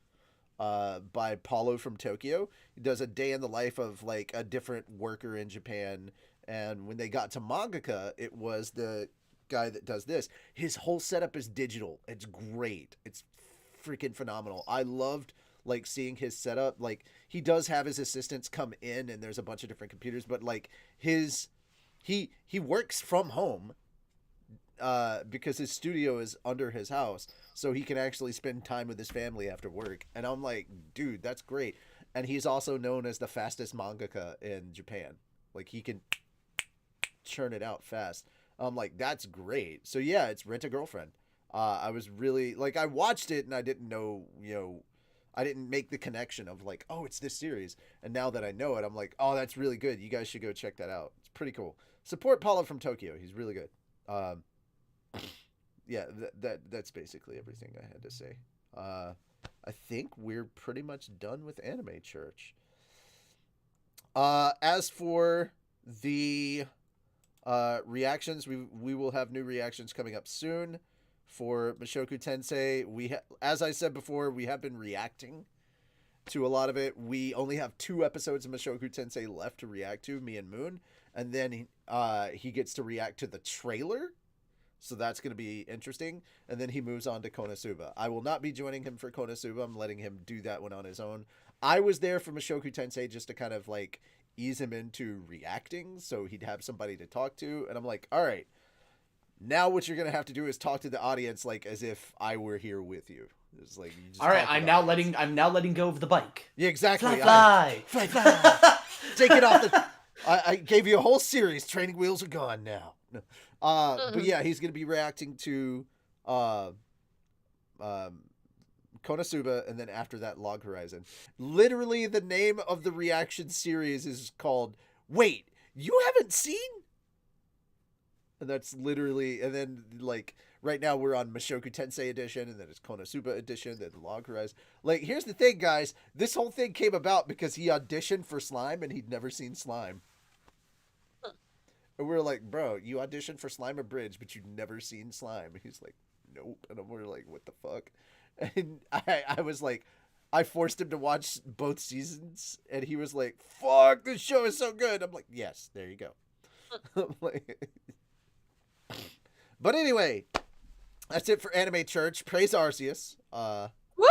by Paulo from Tokyo. He does a day in the life of like a different worker in Japan. And when they got to mangaka, it was the guy that does this. His whole setup is digital. It's great. It's freaking phenomenal. I loved like seeing his setup. Like he does have his assistants come in and there's a bunch of different computers, but like he works from home because his studio is under his house, so he can actually spend time with his family after work. And I'm like, dude, that's great. And he's also known as the fastest mangaka in Japan. Like he can churn it out fast. I'm like, that's great. So yeah, it's Rent a Girlfriend. I was really like, I watched it and I didn't know, I didn't make the connection of like, oh, it's this series. And now that I know it, I'm like, oh, that's really good. You guys should go check that out. It's pretty cool. Support Paulo from Tokyo. He's really good. Yeah, that's basically everything I had to say. I think we're pretty much done with Anime Church. As for the reactions, we will have new reactions coming up soon for Mushoku Tensei. As I said before, we have been reacting to a lot of it. We only have 2 episodes of Mushoku Tensei left to react to, me and Moon, and then he gets to react to the trailer. So that's going to be interesting. And then he moves on to Konosuba. I will not be joining him for Konosuba. I'm letting him do that one on his own. I was there for Mushoku Tensei just to kind of like ease him into reacting so he'd have somebody to talk to. And I'm like, all right, now what you're going to have to do is talk to the audience like as if I were here with you. It's like, you just all right, I'm now letting go of the bike. Yeah, exactly. Fly. Take it off the... I gave you a whole series. Training wheels are gone now. But yeah, he's going to be reacting to Konosuba, and then after that, Log Horizon. Literally, the name of the reaction series is called Wait, You Haven't Seen? And that's literally, and then like right now we're on Mushoku Tensei edition, and then it's Konosuba edition, then Log Horizon. Like, here's the thing, guys. This whole thing came about because he auditioned for Slime and he'd never seen Slime. And we were like, bro, you auditioned for Slime Bridge, but you'd never seen Slime. And he's like, nope. And we're like, what the fuck? And I was like, I forced him to watch both seasons, and he was like, fuck, this show is so good. I'm like, yes, there you go. I'm like... But anyway, that's it for Anime Church. Praise Arceus. Woo!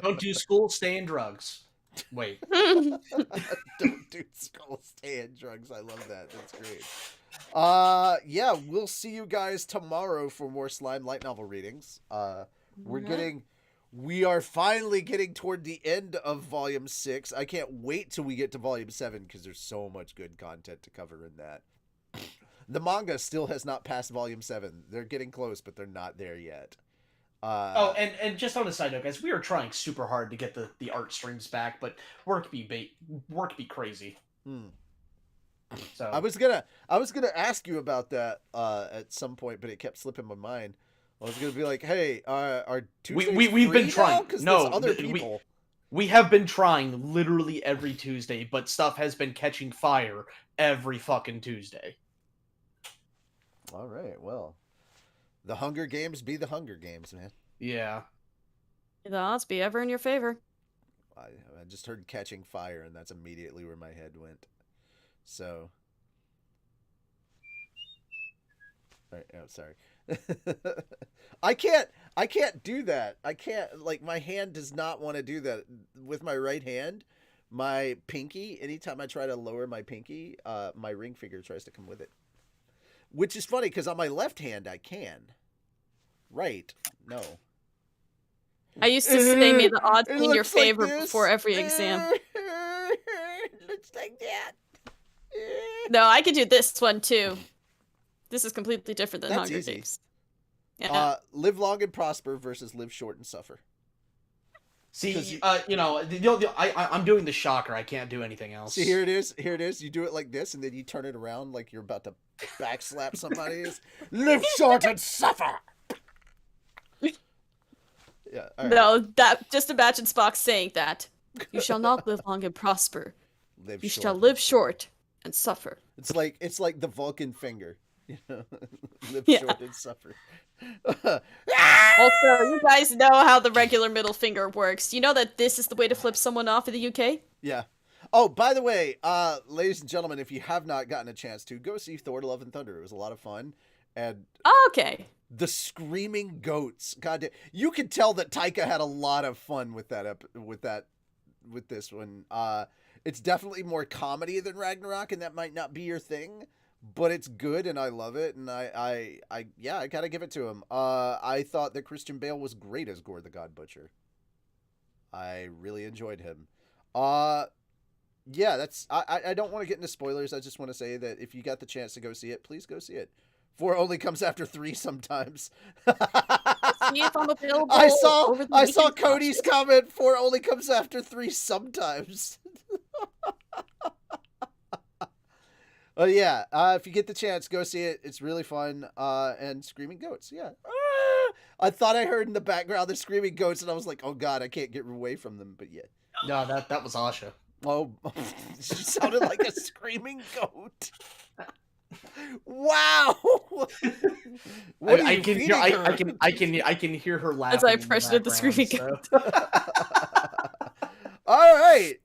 Don't do school, stay in drugs. Wait. Don't do school, stay in drugs. I love that. That's great. Yeah, we'll see you guys tomorrow for more Slime light novel readings. We are finally getting toward the end of Volume 6. I can't wait till we get to Volume 7 because there's so much good content to cover in that. The manga still has not passed Volume 7. They're getting close, but they're not there yet. And just on a side note, guys, we are trying super hard to get the art streams back, but work be crazy. So I was gonna ask you about that at some point, but it kept slipping my mind. I was gonna be like, hey, are Tuesdays we've been trying. No, other people. We have been trying literally every Tuesday, but stuff has been catching fire every fucking Tuesday. All right, well, the Hunger Games be the Hunger Games, man. Yeah. The odds be ever in your favor. I just heard catching fire, and that's immediately where my head went. So, Right, oh, sorry. I can't do that. I can't, like, my hand does not want to do that. With my right hand, my pinky, anytime I try to lower my pinky, my ring finger tries to come with it. Which is funny, because on my left hand, I can. Right. No. I used to say, may the odds It be in your looks like favor this. before every exam. Looks like that. No, I could do this one too. This is completely different than That's Hunger easy. Games. Yeah. Live long and prosper versus live short and suffer. See, I'm doing the shocker. I can't do anything else. See, here it is. Here it is. You do it like this, and then you turn it around like you're about to backslap somebody. Live short and suffer. Yeah. All right. No, that just imagine Spock saying that. You shall not live long and prosper. Live You short. shall live short and suffer. It's like the Vulcan finger. You know, live Yeah. short and suffer. Also, you guys know how the regular middle finger works. You know that this is the way to flip someone off in the UK? Yeah. Oh, by the way, ladies and gentlemen, if you have not gotten a chance to, go see Thor: Love and Thunder. It was a lot of fun. And Okay. the screaming goats. God, you could tell that Taika had a lot of fun with with this one. It's definitely more comedy than Ragnarok, and that might not be your thing, but it's good and I love it, and I gotta give it to him. I thought that Christian Bale was great as Gore the God Butcher. I really enjoyed him. Yeah, that's I don't want to get into spoilers. I just want to say that if you got the chance to go see it, please go see it. 4 only comes after 3 sometimes. See if I'm available. I saw over the weekend to watch Cody's it. comment. 4 only comes after 3 sometimes. Oh yeah, if you get the chance, go see it. It's really fun. And screaming goats, yeah. I thought I heard in the background the screaming goats, and I was like, oh god, I can't get away from them. But yeah. No, that was Asha. Oh, she sounded like a screaming goat. Wow. What are I you can feeding hear her? I can hear her laughing. As I in the impersonate the screaming background, goat. All right.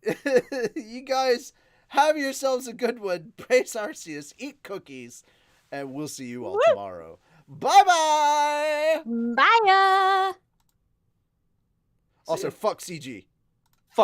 You guys have yourselves a good one. Praise Arceus, eat cookies, and we'll see you all Woo! tomorrow. Bye-bye. Bye. Also, fuck CG.